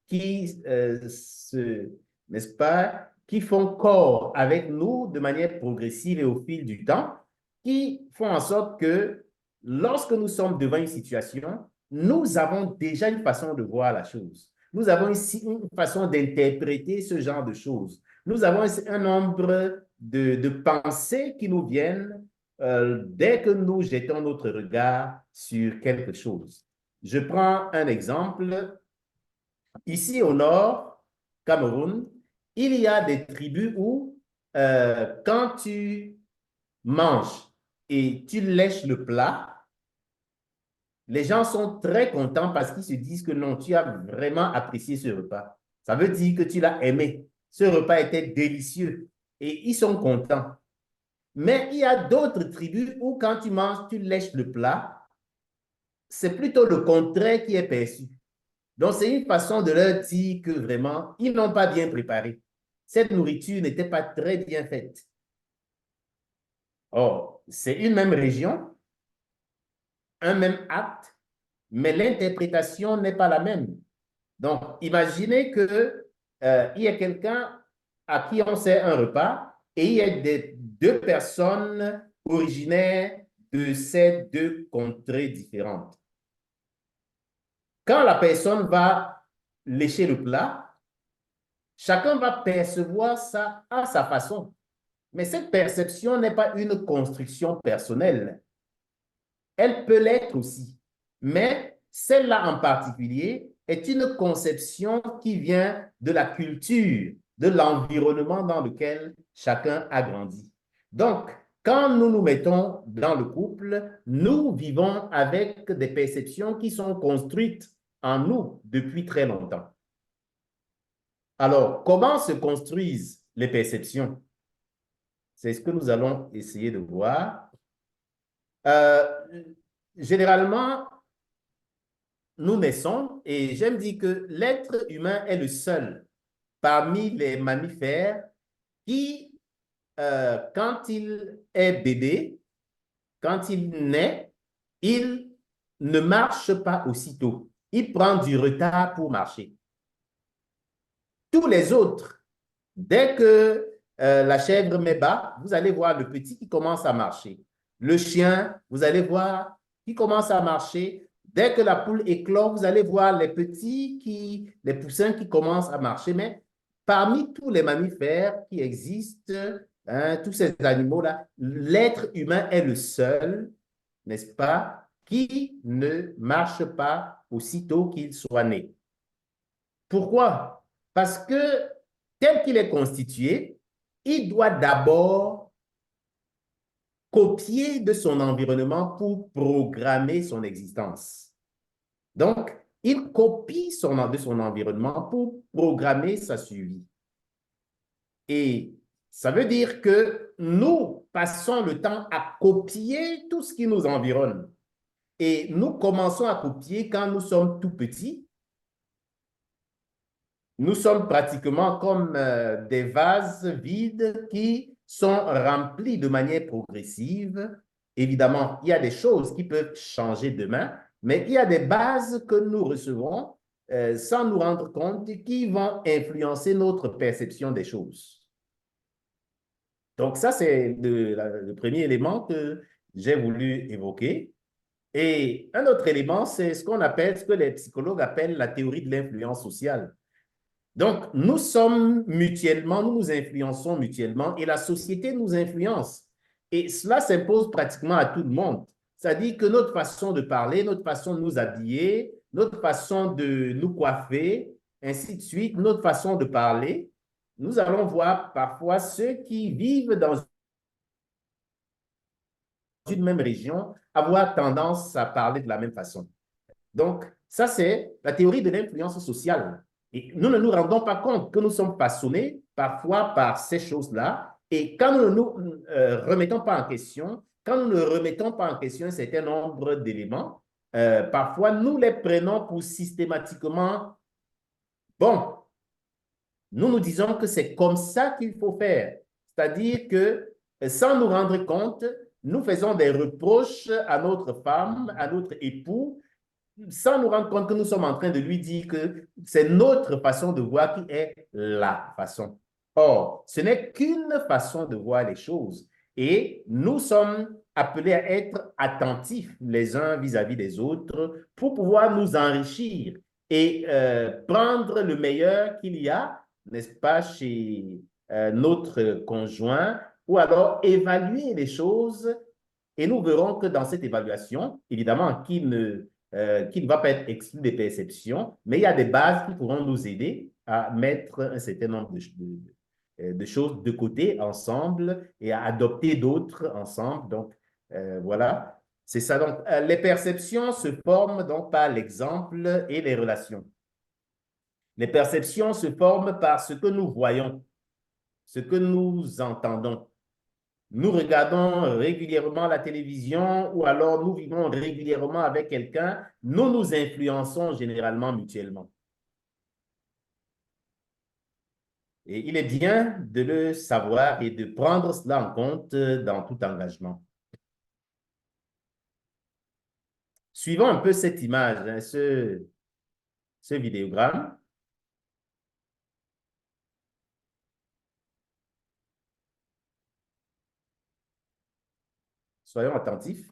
qui n'est-ce pas, qui font corps avec nous de manière progressive et au fil du temps, qui font en sorte que lorsque nous sommes devant une situation, nous avons déjà une façon de voir la chose. Nous avons ici une façon d'interpréter ce genre de choses. Nous avons un nombre de pensées qui nous viennent dès que nous jetons notre regard sur quelque chose. Je prends un exemple. Ici au nord, Cameroun, il y a des tribus où quand tu manges et tu lèches le plat, les gens sont très contents parce qu'ils se disent que non, tu as vraiment apprécié ce repas. Ça veut dire que tu l'as aimé. Ce repas était délicieux et ils sont contents. Mais il y a d'autres tribus où quand tu manges, tu lèches le plat, c'est plutôt le contraire qui est perçu. Donc, c'est une façon de leur dire que vraiment, ils n'ont pas bien préparé. Cette nourriture n'était pas très bien faite. Or, c'est une même région, un même acte, mais l'interprétation n'est pas la même. Donc, imaginez qu'il y a quelqu'un à qui on sert un repas et il y a deux personnes originaires de ces deux contrées différentes. Quand la personne va lécher le plat, chacun va percevoir ça à sa façon. Mais cette perception n'est pas une construction personnelle. Elle peut l'être aussi. Mais celle-là en particulier est une conception qui vient de la culture, de l'environnement dans lequel chacun a grandi. Donc, quand nous nous mettons dans le couple, nous vivons avec des perceptions qui sont construites en nous depuis très longtemps. Alors, comment se construisent les perceptions? C'est ce que nous allons essayer de voir. Généralement, nous naissons, et j'aime dire que l'être humain est le seul parmi les mammifères qui, quand il est bébé, quand il naît, il ne marche pas aussitôt. Il prend du retard pour marcher. Tous les autres, dès que la chèvre met bas, vous allez voir le petit qui commence à marcher. Le chien, vous allez voir, qui commence à marcher. Dès que la poule éclore, vous allez voir les les poussins qui commencent à marcher. Mais parmi tous les mammifères qui existent, hein, tous ces animaux-là, l'être humain est le seul, n'est-ce pas, qui ne marche pas aussitôt qu'il soit né. Pourquoi? Parce que tel qu'il est constitué, il doit d'abord copier de son environnement pour programmer son existence. Donc, il copie de son environnement pour programmer sa survie. Et ça veut dire que nous passons le temps à copier tout ce qui nous environne. Et nous commençons à copier quand nous sommes tout petits. Nous sommes pratiquement comme des vases vides qui sont remplis de manière progressive. Évidemment, il y a des choses qui peuvent changer demain, mais il y a des bases que nous recevons sans nous rendre compte qui vont influencer notre perception des choses. Donc ça, c'est le premier élément que j'ai voulu évoquer. Et un autre élément, c'est ce que les psychologues appellent la théorie de l'influence sociale. Donc, nous sommes mutuellement, nous nous influençons mutuellement et la société nous influence. Et cela s'impose pratiquement à tout le monde. C'est-à-dire que notre façon de parler, notre façon de nous habiller, notre façon de nous coiffer, ainsi de suite, notre façon de parler, nous allons voir parfois ceux qui vivent dans une même région avoir tendance à parler de la même façon. Donc, ça, c'est la théorie de l'influence sociale. Et nous ne nous rendons pas compte que nous sommes façonnés parfois par ces choses-là. Et quand nous ne nous remettons pas en question, quand nous ne remettons pas en question un certain nombre d'éléments, parfois nous les prenons pour systématiquement bon. Nous nous disons que c'est comme ça qu'il faut faire. C'est-à-dire que sans nous rendre compte, nous faisons des reproches à notre femme, à notre époux, sans nous rendre compte que nous sommes en train de lui dire que c'est notre façon de voir qui est la façon. Or, ce n'est qu'une façon de voir les choses. Et nous sommes appelés à être attentifs les uns vis-à-vis des autres pour pouvoir nous enrichir et prendre le meilleur qu'il y a, n'est-ce pas, chez notre conjoint, ou alors évaluer les choses. Et nous verrons que dans cette évaluation, évidemment, qui ne va pas être exclu des perceptions, mais il y a des bases qui pourront nous aider à mettre un certain nombre de choses de côté ensemble et à adopter d'autres ensemble. Donc, voilà, c'est ça. Donc, les perceptions se forment donc par l'exemple et les relations. Les perceptions se forment par ce que nous voyons, ce que nous entendons. Nous regardons régulièrement la télévision ou alors nous vivons régulièrement avec quelqu'un, nous nous influençons généralement mutuellement. Et il est bien de le savoir et de prendre cela en compte dans tout engagement. Suivons un peu cette image, hein, ce vidéogramme. Soyons attentifs.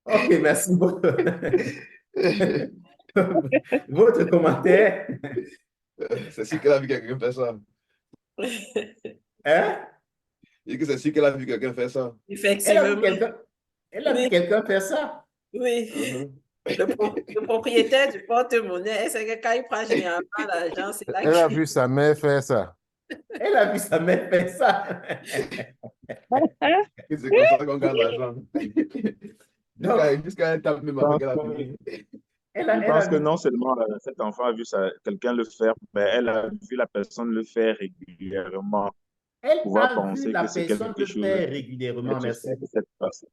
OK, merci beaucoup. Votre commentaire? C'est sûr qu'elle a vu quelqu'un faire ça. Hein? Et que c'est sûr qu'elle a vu quelqu'un faire ça. Effectivement. Elle a vu quelqu'un faire ça? Oui. Le propriétaire du porte-monnaie, c'est que quand il prend généralement l'argent, c'est là Elle a vu sa mère faire ça. Elle a vu sa mère faire ça. C'est comme ça qu'on gagne l'argent. Jusqu'à elle tape même avec la fille. Je pense que non seulement cet enfant a vu quelqu'un le faire, mais elle a vu la personne le faire régulièrement. Elle Pouvoir a vu penser la que c'est personne quelque le chose faire régulièrement, qui merci. fait que cette personne.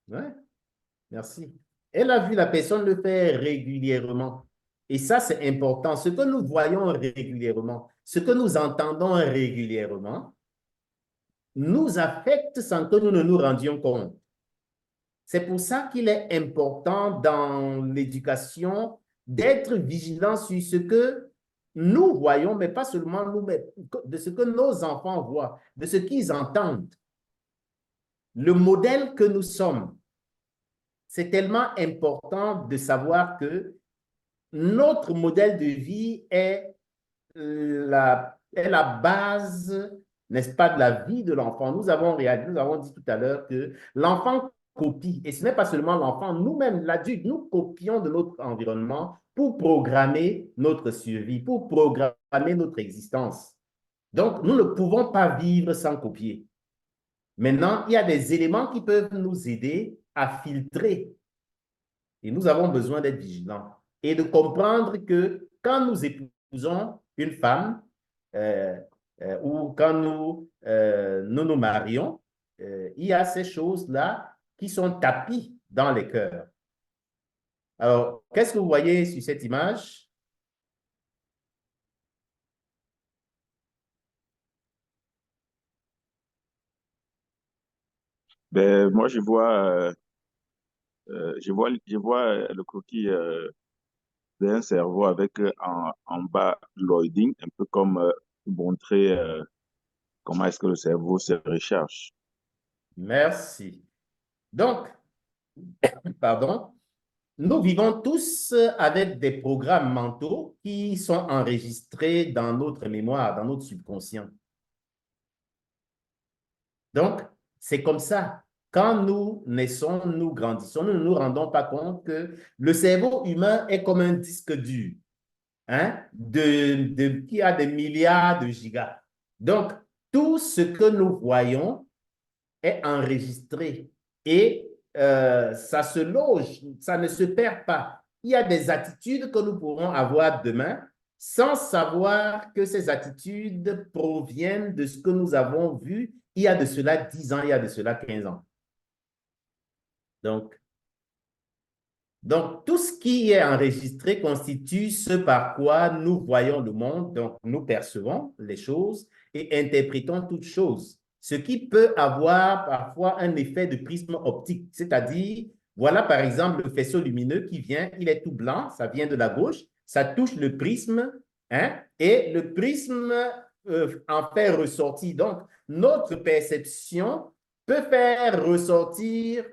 Ouais, merci. Elle a vu la personne le faire régulièrement. Et ça, c'est important. Ce que nous voyons régulièrement, ce que nous entendons régulièrement, nous affecte sans que nous ne nous rendions compte. C'est pour ça qu'il est important dans l'éducation d'être vigilant sur ce que nous voyons, mais pas seulement nous, mais de ce que nos enfants voient, de ce qu'ils entendent. Le modèle que nous sommes, c'est tellement important de savoir que notre modèle de vie est la base, n'est-ce pas, de la vie de l'enfant. Nous avons dit tout à l'heure que l'enfant copie, et ce n'est pas seulement l'enfant, nous-mêmes, l'adulte, nous copions de notre environnement pour programmer notre survie, pour programmer notre existence. Donc, nous ne pouvons pas vivre sans copier. Maintenant, il y a des éléments qui peuvent nous aider à filtrer. Et nous avons besoin d'être vigilants et de comprendre que quand nous épousons une femme ou quand nous marions, il y a ces choses-là qui sont tapies dans les cœurs. Alors, qu'est-ce que vous voyez sur cette image? Ben, moi, je vois le croquis d'un cerveau avec en bas loading, un peu comme pour montrer comment est-ce que le cerveau se recharge. Merci. Donc, pardon, nous vivons tous avec des programmes mentaux qui sont enregistrés dans notre mémoire, dans notre subconscient. Donc, c'est comme ça. Quand nous naissons, nous grandissons, nous ne nous rendons pas compte que le cerveau humain est comme un disque dur, hein, qui a des milliards de gigas. Donc, tout ce que nous voyons est enregistré et ça se loge, ça ne se perd pas. Il y a des attitudes que nous pourrons avoir demain sans savoir que ces attitudes proviennent de ce que nous avons vu il y a de cela 10 ans, il y a de cela 15 ans. Donc, tout ce qui est enregistré constitue ce par quoi nous voyons le monde, donc nous percevons les choses et interprétons toutes choses. Ce qui peut avoir parfois un effet de prisme optique, c'est-à-dire, voilà par exemple le faisceau lumineux qui vient, il est tout blanc, ça vient de la gauche, ça touche le prisme, hein, et le prisme en fait ressortir. Donc, notre perception peut faire ressortir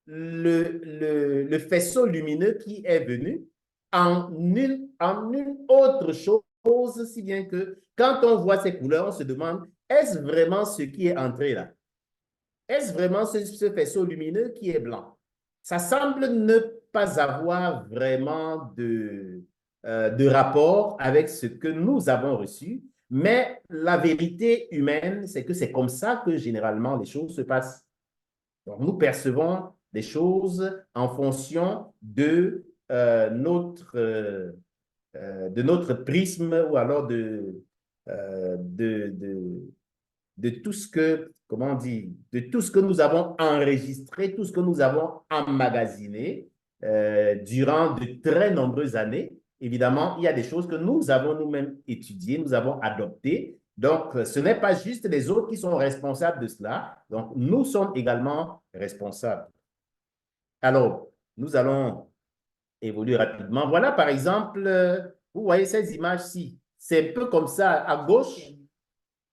le faisceau lumineux qui est venu en une autre chose, si bien que quand on voit ces couleurs, on se demande, est-ce vraiment ce qui est entré là? Est-ce vraiment ce faisceau lumineux qui est blanc? Ça semble ne pas avoir vraiment de rapport avec ce que nous avons reçu, mais la vérité humaine, c'est que c'est comme ça que généralement les choses se passent. Donc, nous percevons des choses en fonction de notre prisme ou alors de tout ce que, comment on dit, de tout ce que nous avons enregistré, tout ce que nous avons emmagasiné durant de très nombreuses années. Évidemment, il y a des choses que nous avons nous-mêmes étudiées, nous avons adoptées. Donc, ce n'est pas juste les autres qui sont responsables de cela. Donc, nous sommes également responsables. Alors, nous allons évoluer rapidement. Voilà, par exemple, vous voyez ces images-ci. C'est un peu comme ça. À gauche,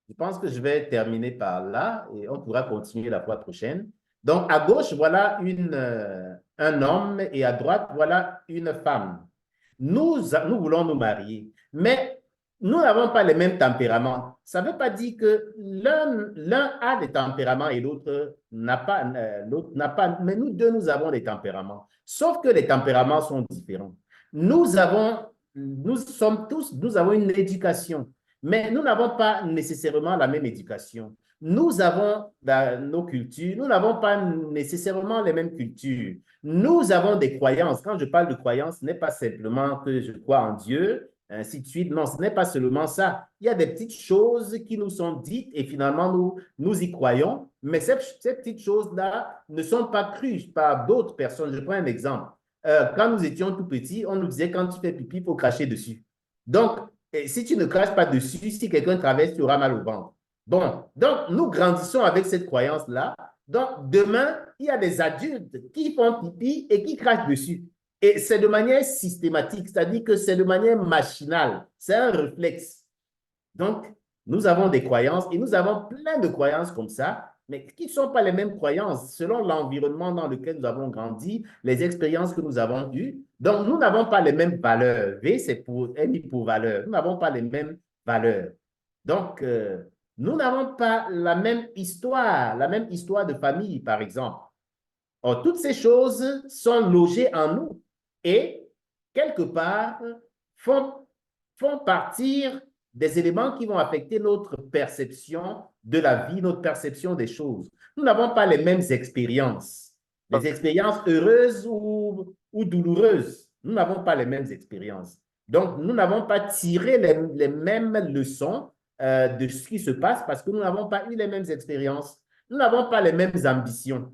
je pense que je vais terminer par là et on pourra continuer la fois prochaine. Donc, à gauche, voilà un homme et à droite, voilà une femme. Nous voulons nous marier, mais nous n'avons pas les mêmes tempéraments. Ça ne veut pas dire que l'un a des tempéraments et l'autre n'a pas, mais nous deux, nous avons des tempéraments. Sauf que les tempéraments sont différents. Nous avons une éducation, mais nous n'avons pas nécessairement la même éducation. Nous avons nos cultures, nous n'avons pas nécessairement les mêmes cultures. Nous avons des croyances. Quand je parle de croyances, ce n'est pas simplement que je crois en Dieu, ainsi de suite. Non, ce n'est pas seulement ça. Il y a des petites choses qui nous sont dites et finalement, nous y croyons, mais ces petites choses-là ne sont pas crues par d'autres personnes. Je prends un exemple. Quand nous étions tout petits, on nous disait quand tu fais pipi, il faut cracher dessus. Donc, si tu ne craches pas dessus, si quelqu'un traverse, tu auras mal au ventre. Bon, donc nous grandissons avec cette croyance-là. Donc, demain, il y a des adultes qui font pipi et qui crachent dessus. Et c'est de manière systématique, c'est-à-dire que c'est de manière machinale. C'est un réflexe. Donc, nous avons des croyances et nous avons plein de croyances comme ça, mais qui ne sont pas les mêmes croyances selon l'environnement dans lequel nous avons grandi, les expériences que nous avons eues. Donc, nous n'avons pas les mêmes valeurs. V, c'est pour M pour valeur. Nous n'avons pas les mêmes valeurs. Donc, nous n'avons pas la même histoire de famille, par exemple. Or, toutes ces choses sont logées en nous et, quelque part, font partir des éléments qui vont affecter notre perception de la vie, notre perception des choses. Nous n'avons pas les mêmes expériences, les expériences heureuses ou douloureuses. Nous n'avons pas les mêmes expériences. Donc, nous n'avons pas tiré les mêmes leçons de ce qui se passe parce que nous n'avons pas eu les mêmes expériences. Nous n'avons pas les mêmes ambitions.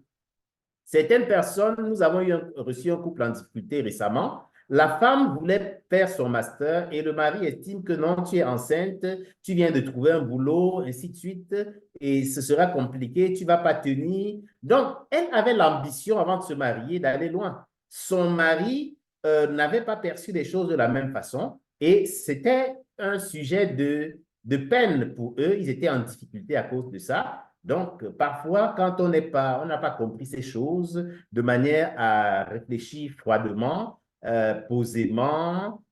Certaines personnes, nous avons reçu un couple en difficulté récemment. La femme voulait faire son master et le mari estime que non, tu es enceinte, tu viens de trouver un boulot, ainsi de suite, et ce sera compliqué, tu ne vas pas tenir. Donc, elle avait l'ambition avant de se marier d'aller loin. Son mari n'avait pas perçu les choses de la même façon et c'était un sujet de peine pour eux. Ils étaient en difficulté à cause de ça. Donc, parfois, quand on n'a pas compris ces choses de manière à réfléchir froidement, posément,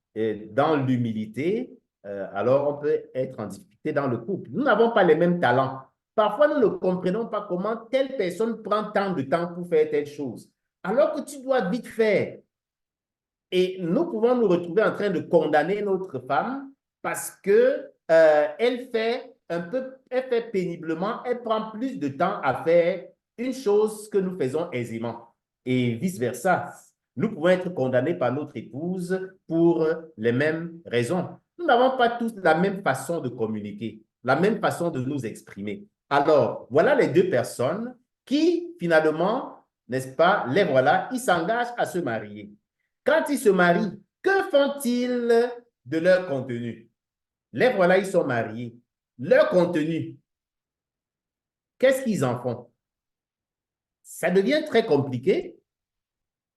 dans l'humilité, alors on peut être en difficulté dans le couple. Nous n'avons pas les mêmes talents. Parfois, nous ne comprenons pas comment telle personne prend tant de temps pour faire telle chose, alors que tu dois vite faire. Et nous pouvons nous retrouver en train de condamner notre femme parce que elle fait péniblement, elle prend plus de temps à faire une chose que nous faisons aisément et vice-versa. Nous pouvons être condamnés par notre épouse pour les mêmes raisons. Nous n'avons pas tous la même façon de communiquer, la même façon de nous exprimer. Alors, voilà les deux personnes qui, finalement, n'est-ce pas, les voilà, ils s'engagent à se marier. Quand ils se marient, que font-ils de leur contenu? Les voilà, ils sont mariés. Leur contenu, qu'est-ce qu'ils en font? Ça devient très compliqué.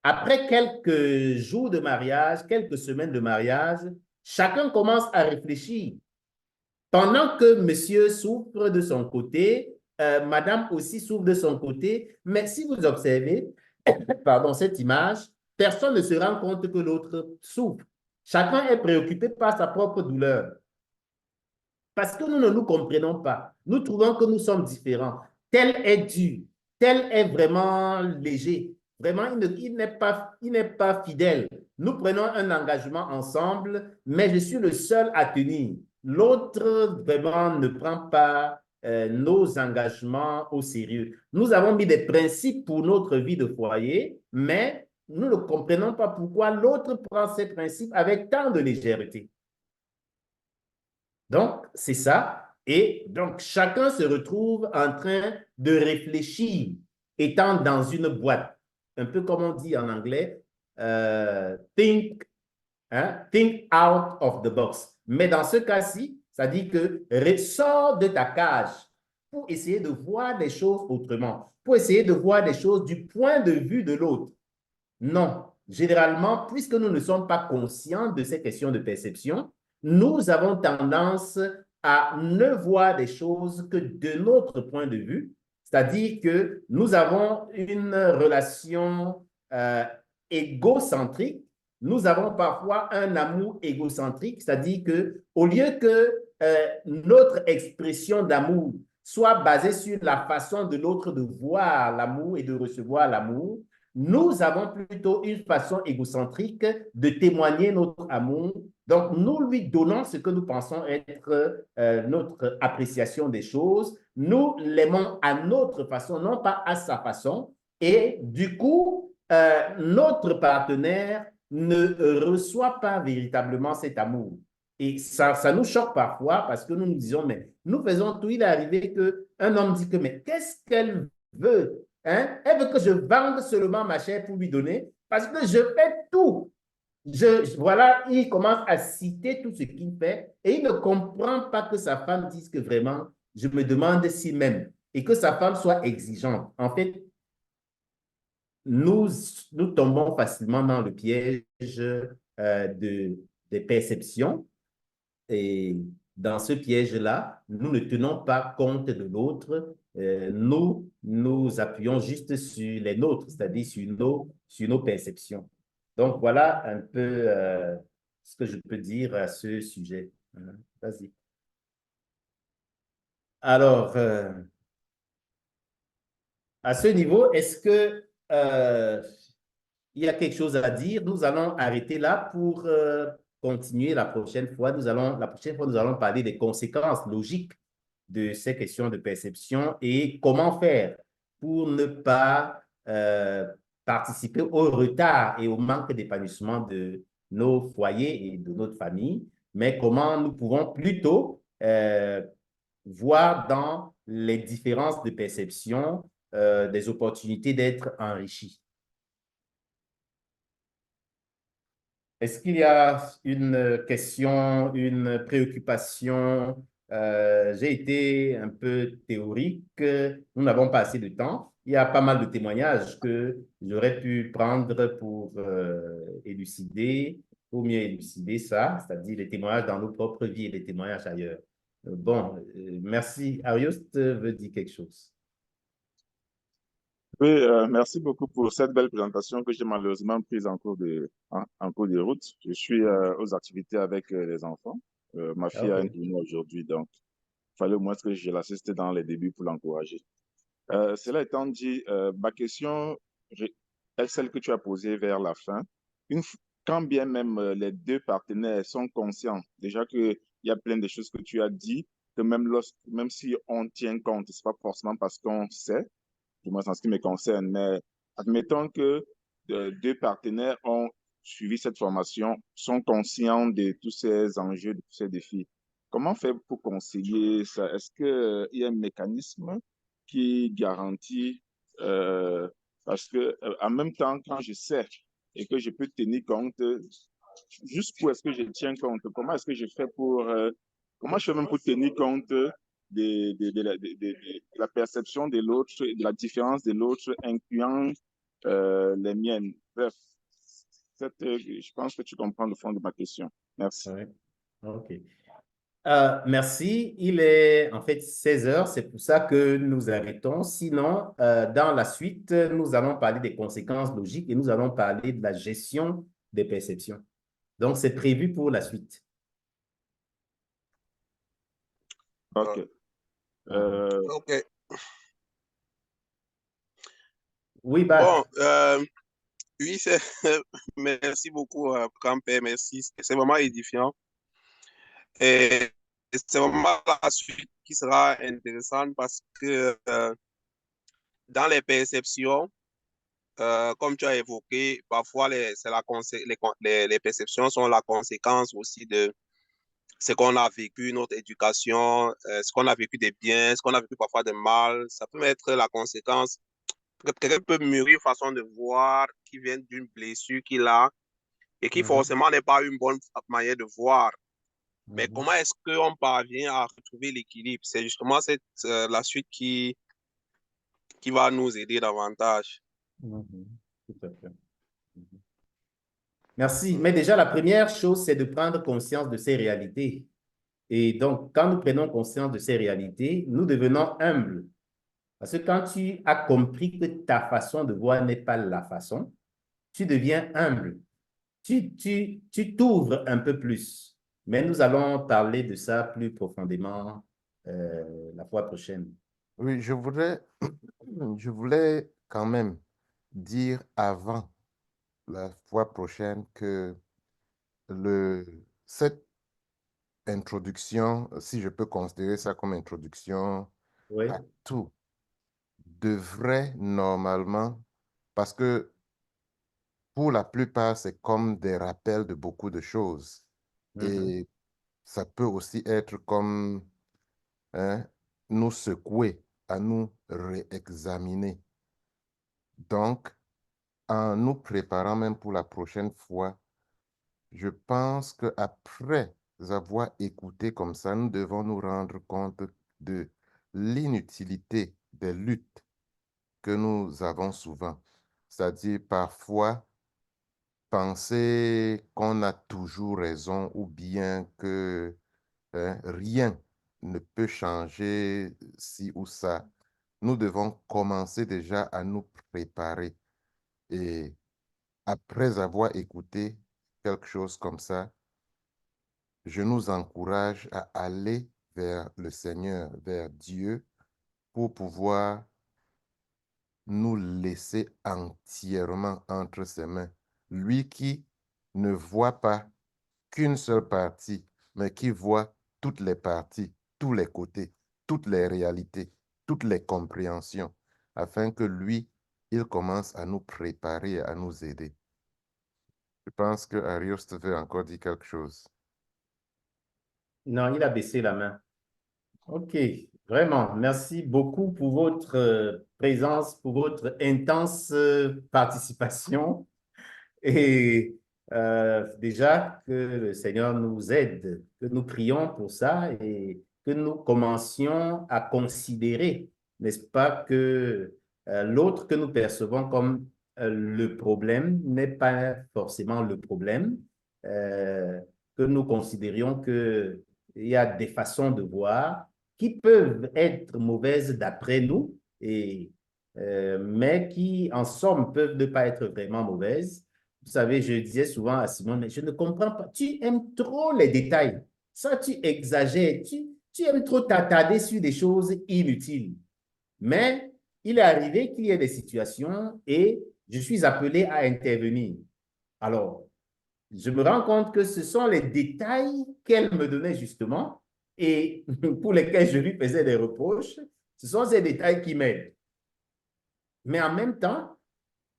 Après quelques jours de mariage, quelques semaines de mariage, chacun commence à réfléchir. Pendant que monsieur souffre de son côté, madame aussi souffre de son côté, mais si vous observez, pardon, cette image, personne ne se rend compte que l'autre souffre. Chacun est préoccupé par sa propre douleur. Parce que nous ne nous comprenons pas. Nous trouvons que nous sommes différents. Tel est dur, tel est vraiment léger. Vraiment, il n'est pas fidèle. Nous prenons un engagement ensemble, mais je suis le seul à tenir. L'autre, vraiment, ne prend pas nos engagements au sérieux. Nous avons mis des principes pour notre vie de foyer, mais nous ne comprenons pas pourquoi l'autre prend ces principes avec tant de légèreté. Donc, c'est ça. Et donc, chacun se retrouve en train de réfléchir, étant dans une boîte. Un peu comme on dit en anglais, think out of the box. Mais dans ce cas-ci, ça dit que ressors de ta cage pour essayer de voir des choses autrement, pour essayer de voir des choses du point de vue de l'autre. Non, généralement, puisque nous ne sommes pas conscients de ces questions de perception, nous avons tendance à ne voir des choses que de notre point de vue, c'est-à-dire que nous avons une relation égocentrique, nous avons parfois un amour égocentrique, c'est-à-dire qu'au lieu que notre expression d'amour soit basée sur la façon de l'autre de voir l'amour et de recevoir l'amour, nous avons plutôt une façon égocentrique de témoigner notre amour Donc, nous lui donnons ce que nous pensons être notre appréciation des choses. Nous l'aimons à notre façon, non pas à sa façon. Et du coup, notre partenaire ne reçoit pas véritablement cet amour. Et ça nous choque parfois parce que nous nous disons, mais nous faisons tout. Il est arrivé qu'un homme dit que, mais qu'est-ce qu'elle veut? Hein? Elle veut que je vende seulement ma chair pour lui donner parce que je fais tout. Voilà, il commence à citer tout ce qu'il fait et il ne comprend pas que sa femme dise que vraiment, je me demande si même, et que sa femme soit exigeante. En fait, nous tombons facilement dans le piège des perceptions et dans ce piège-là, nous ne tenons pas compte de l'autre. Nous appuyons juste sur les nôtres, c'est-à-dire sur nos perceptions. Donc, voilà un peu ce que je peux dire à ce sujet. Vas-y. Alors, à ce niveau, est-ce que il y a quelque chose à dire? Nous allons arrêter là pour continuer la prochaine fois. La prochaine fois, nous allons parler des conséquences logiques de ces questions de perception et comment faire pour ne pas participer au retard et au manque d'épanouissement de nos foyers et de notre famille, mais comment nous pouvons plutôt voir dans les différences de perception des opportunités d'être enrichis. Est-ce qu'il y a une question, une préoccupation? J'ai été un peu théorique. Nous n'avons pas assez de temps. Il y a pas mal de témoignages que j'aurais pu prendre pour élucider, pour mieux élucider ça, c'est-à-dire les témoignages dans nos propres vies et les témoignages ailleurs. Bon, merci. Arioste veut dire quelque chose. Oui, merci beaucoup pour cette belle présentation que j'ai malheureusement prise en cours en cours de route. Je suis aux activités avec les enfants. Ma fille a une réunion aujourd'hui, donc il fallait au moins que je l'assiste dans les débuts pour l'encourager. Cela étant dit, ma question est celle que tu as posée vers la fin. Quand bien même les deux partenaires sont conscients, déjà qu'il y a plein de choses que tu as dit, que même si on tient compte, ce n'est pas forcément parce qu'on sait, du moins en ce qui me concerne, mais admettons que deux partenaires ont suivi cette formation, sont conscients de tous ces enjeux, de tous ces défis. Comment faire pour concilier ça? Est-ce qu'il y a un mécanisme qui garantit, parce que en même temps, quand je sais et que je peux tenir compte, jusqu'où est-ce que je tiens compte? Comment est-ce que je fais comment je fais même pour tenir compte de la perception de l'autre, de la différence de l'autre, incluant les miennes. Bref, je pense que tu comprends le fond de ma question. Merci. Oui. OK. Merci. Il est en fait 16 heures, c'est pour ça que nous arrêtons. Sinon, dans la suite, nous allons parler des conséquences logiques et nous allons parler de la gestion des perceptions. Donc, c'est prévu pour la suite. OK. OK. Oui, Bart. Bon, oui, merci beaucoup, grand-père, merci. C'est vraiment édifiant. Et c'est vraiment la suite qui sera intéressante parce que dans les perceptions, comme tu as évoqué, parfois les perceptions sont la conséquence aussi de ce qu'on a vécu, notre éducation, ce qu'on a vécu de bien, ce qu'on a vécu parfois de mal. Ça peut être la conséquence. Quelqu'un peut mûrir une façon de voir qui vient d'une blessure qu'il a et qui forcément n'est pas une bonne manière de voir. Mais comment est-ce qu'on parvient à retrouver l'équilibre? C'est justement la suite qui va nous aider davantage. Tout à fait. Merci. Mais déjà, la première chose, c'est de prendre conscience de ces réalités. Et donc, quand nous prenons conscience de ces réalités, nous devenons humbles. Parce que quand tu as compris que ta façon de voir n'est pas la façon, tu deviens humble. Tu t'ouvres un peu plus. Mais nous allons parler de ça plus profondément la fois prochaine. Oui, je voulais quand même dire avant la fois prochaine que cette introduction, si je peux considérer ça comme introduction Oui. à tout, devrait normalement, parce que pour la plupart, c'est comme des rappels de beaucoup de choses. Et ça peut aussi être comme hein, nous secouer, à nous réexaminer. Donc, en nous préparant même pour la prochaine fois, je pense qu'après avoir écouté comme ça, nous devons nous rendre compte de l'inutilité des luttes que nous avons souvent. C'est-à-dire parfois penser qu'on a toujours raison ou bien que rien ne peut changer ci ou ça. Nous devons commencer déjà à nous préparer. Et après avoir écouté quelque chose comme ça, je nous encourage à aller vers le Seigneur, vers Dieu, pour pouvoir nous laisser entièrement entre ses mains. Lui qui ne voit pas qu'une seule partie, mais qui voit toutes les parties, tous les côtés, toutes les réalités, toutes les compréhensions, afin que lui, il commence à nous préparer, à nous aider. Je pense que Arioste veut encore dire quelque chose. Non, il a baissé la main. OK, vraiment, merci beaucoup pour votre présence, pour votre intense participation. Et déjà, que le Seigneur nous aide, que nous prions pour ça et que nous commencions à considérer, n'est-ce pas, que l'autre que nous percevons comme le problème n'est pas forcément le problème, que nous considérions qu'il y a des façons de voir qui peuvent être mauvaises d'après nous, mais qui, en somme, peuvent ne pas être vraiment mauvaises. Vous savez, je disais souvent à Simone, mais je ne comprends pas, tu aimes trop les détails. Ça, tu exagères, tu aimes trop t'attarder sur des choses inutiles. Mais il est arrivé qu'il y ait des situations et je suis appelé à intervenir. Alors, je me rends compte que ce sont les détails qu'elle me donnait justement et pour lesquels je lui faisais des reproches. Ce sont ces détails qui m'aident. Mais en même temps,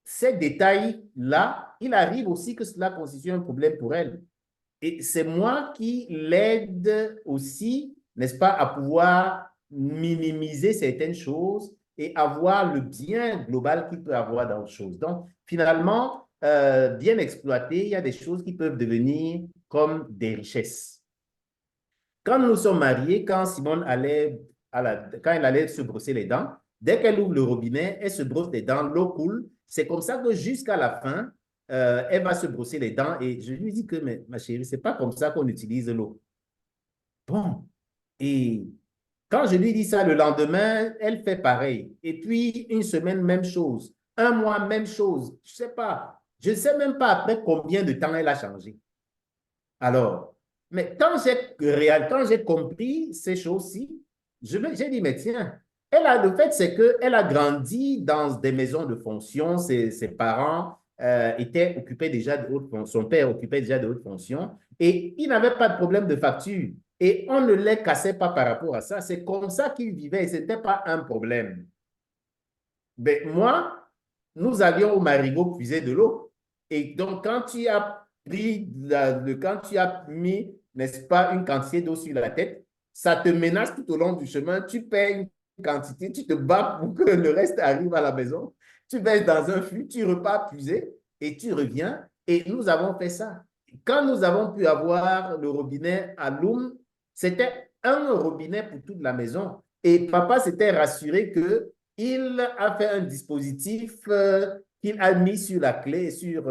ces détails-là, il arrive aussi que cela constitue un problème pour elle. Et c'est moi qui l'aide aussi, n'est-ce pas, à pouvoir minimiser certaines choses et avoir le bien global qu'il peut avoir dans les choses. Donc, finalement, bien exploité, il y a des choses qui peuvent devenir comme des richesses. Quand nous sommes mariés, quand Simone allait, quand elle allait se brosser les dents, dès qu'elle ouvre le robinet, elle se brosse les dents, l'eau coule. C'est comme ça que jusqu'à la fin, elle va se brosser les dents et je lui dis que, mais, ma chérie, c'est pas comme ça qu'on utilise l'eau. Bon, et quand je lui dis ça, le lendemain, elle fait pareil. Et puis, une semaine, même chose. Un mois, même chose. Je sais pas. Je ne sais même pas après combien de temps elle a changé. Alors, mais quand j'ai compris ces choses-ci, j'ai dit, mais tiens, le fait, c'est qu'elle a grandi dans des maisons de fonction. Ses parents étaient occupés déjà de hautes fonctions. Son père occupait déjà de hautes fonctions et il n'avait pas de problème de facture. Et on ne les cassait pas par rapport à ça. C'est comme ça qu'ils vivaient et ce n'était pas un problème. Mais moi, nous allions au marigot puiser de l'eau. Et donc, quand tu as quand tu as mis, n'est-ce pas, une quantité d'eau sur la tête, ça te menace tout au long du chemin. Tu perds une quantité, tu te bats pour que le reste arrive à la maison. Tu baisses dans un fût, tu repars puiser et tu reviens. Et nous avons fait ça. Quand nous avons pu avoir le robinet à Loum, c'était un robinet pour toute la maison. Et papa s'était rassuré qu'il a fait un dispositif qu'il a mis sur la clé, sur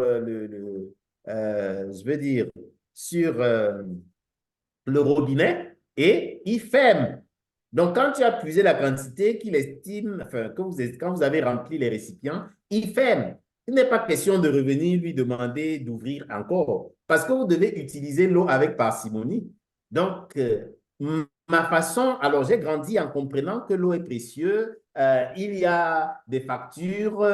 je veux dire, sur le robinet et il ferme. Donc, quand tu as puisé la quantité qu'il estime, enfin, quand vous avez rempli les récipients, il ferme. Il n'est pas question de revenir lui demander d'ouvrir encore parce que vous devez utiliser l'eau avec parcimonie. Donc, ma façon, alors j'ai grandi en comprenant que l'eau est précieuse, il y a des factures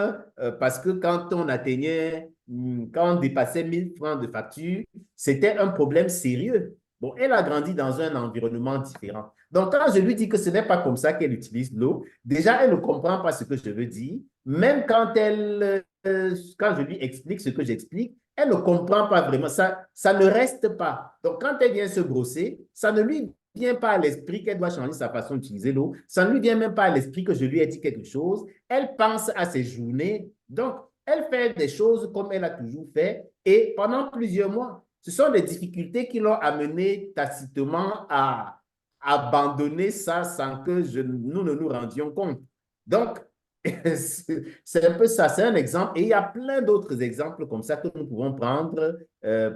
parce que quand on dépassait 1000 francs de facture, c'était un problème sérieux. Bon, elle a grandi dans un environnement différent. Donc, quand je lui dis que ce n'est pas comme ça qu'elle utilise l'eau, déjà, elle ne comprend pas ce que je veux dire. Même quand quand je lui explique ce que j'explique, elle ne comprend pas vraiment. Ça ne reste pas. Donc, quand elle vient se brosser, ça ne lui vient pas à l'esprit qu'elle doit changer sa façon d'utiliser l'eau. Ça ne lui vient même pas à l'esprit que je lui ai dit quelque chose. Elle pense à ses journées. Donc, elle fait des choses comme elle a toujours fait et pendant plusieurs mois. Ce sont des difficultés qui l'ont amené tacitement à abandonner ça sans que nous ne nous rendions compte. Donc, c'est un peu ça, c'est un exemple. Et il y a plein d'autres exemples comme ça que nous pouvons prendre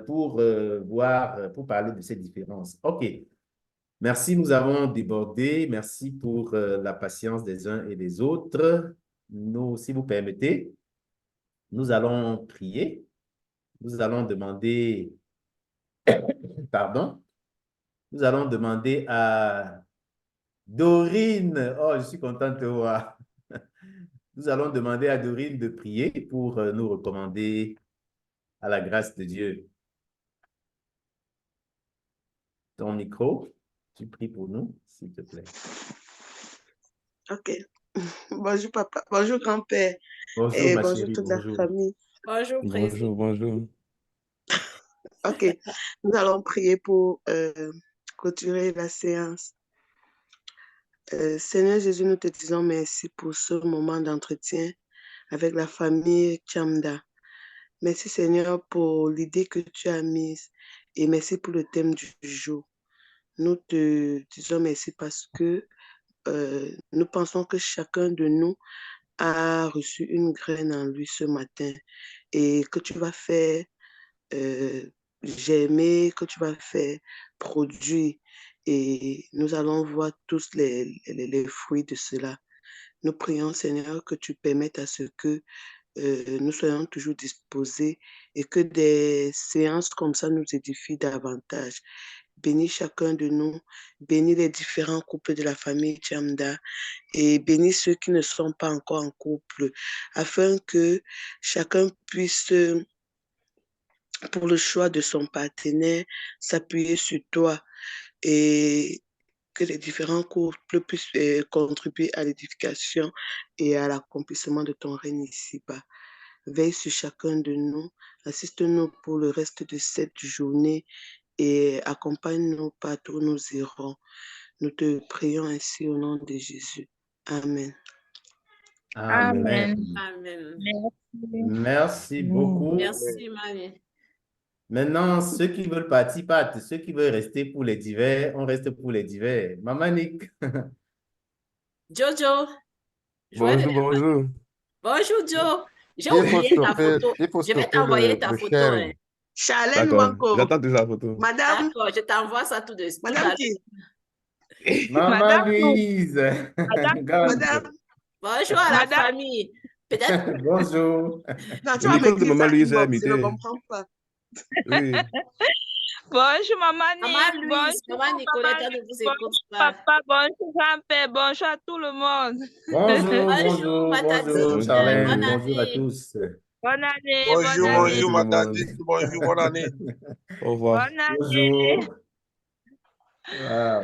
pour parler de ces différences. OK. Merci, nous avons débordé. Merci pour la patience des uns et des autres. Nous, si vous permettez, nous allons prier. Nous allons demander, pardon, nous allons demander à Dorine. Oh, je suis contente de te voir. Nous allons demander à Dorine de prier pour nous recommander à la grâce de Dieu. Ton micro, tu pries pour nous, s'il te plaît. Ok. Bonjour papa, bonjour grand-père Bonjour et ma bonjour chérie, toute bonjour. la famille. Bonjour, président. Bonjour. Ok, nous allons prier pour clôturer la séance. Seigneur Jésus, nous te disons merci pour ce moment d'entretien avec la famille Chamda. Merci Seigneur pour l'idée que tu as mise et merci pour le thème du jour. Nous te disons merci parce que nous pensons que chacun de nous a reçu une graine en lui ce matin et que tu vas faire germer, que tu vas faire produire et nous allons voir tous les fruits de cela. Nous prions Seigneur que tu permettes à ce que nous soyons toujours disposés et que des séances comme ça nous édifient davantage. Bénis chacun de nous, bénis les différents couples de la famille Chamda et bénis ceux qui ne sont pas encore en couple, afin que chacun puisse, pour le choix de son partenaire, s'appuyer sur toi et que les différents couples puissent contribuer à l'édification et à l'accomplissement de ton règne ici-bas. Veille sur chacun de nous, assiste-nous pour le reste de cette journée et accompagne-nous partout où nous irons. Nous te prions ainsi au nom de Jésus. Amen. Amen. Amen. Merci beaucoup. Merci, Marie. Maintenant, ceux qui veulent partir, partent. Ceux qui veulent rester pour les divers, on reste pour les divers. Maman Nick. Jojo. Bonjour. Bonjour, Joe. J'ai Il faut oublié ta stopper, photo. il faut Je vais stopper t'envoyer ta le photo. sharing. Hein. Charlène D'accord, Wanko. j'attends déjà la photo. Madame, D'accord, je t'envoie ça tout de suite. madame qui? Maman Louise. Madame. Bonjour à la famille. Peut-être. Bonjour. Non, tu Le vas micro me de dire Maman ça Louise est inbox, je ne imité. comprends pas. Oui. Bonjour maman Maman Nick, Louise, bonjour maman Nicolette, elle ne vous écoute pas. papa, bonjour grand-père, bonjour à tout le monde. Bonjour, Bonjour, bonjour, Matadine. bonjour, Charlène. Bonne Bonjour à année. tous. Bonne année, Bonjour, bonne année, tout le monde. Bonjour, bonne année. Au revoir. bonne année. Bonjour. Wow.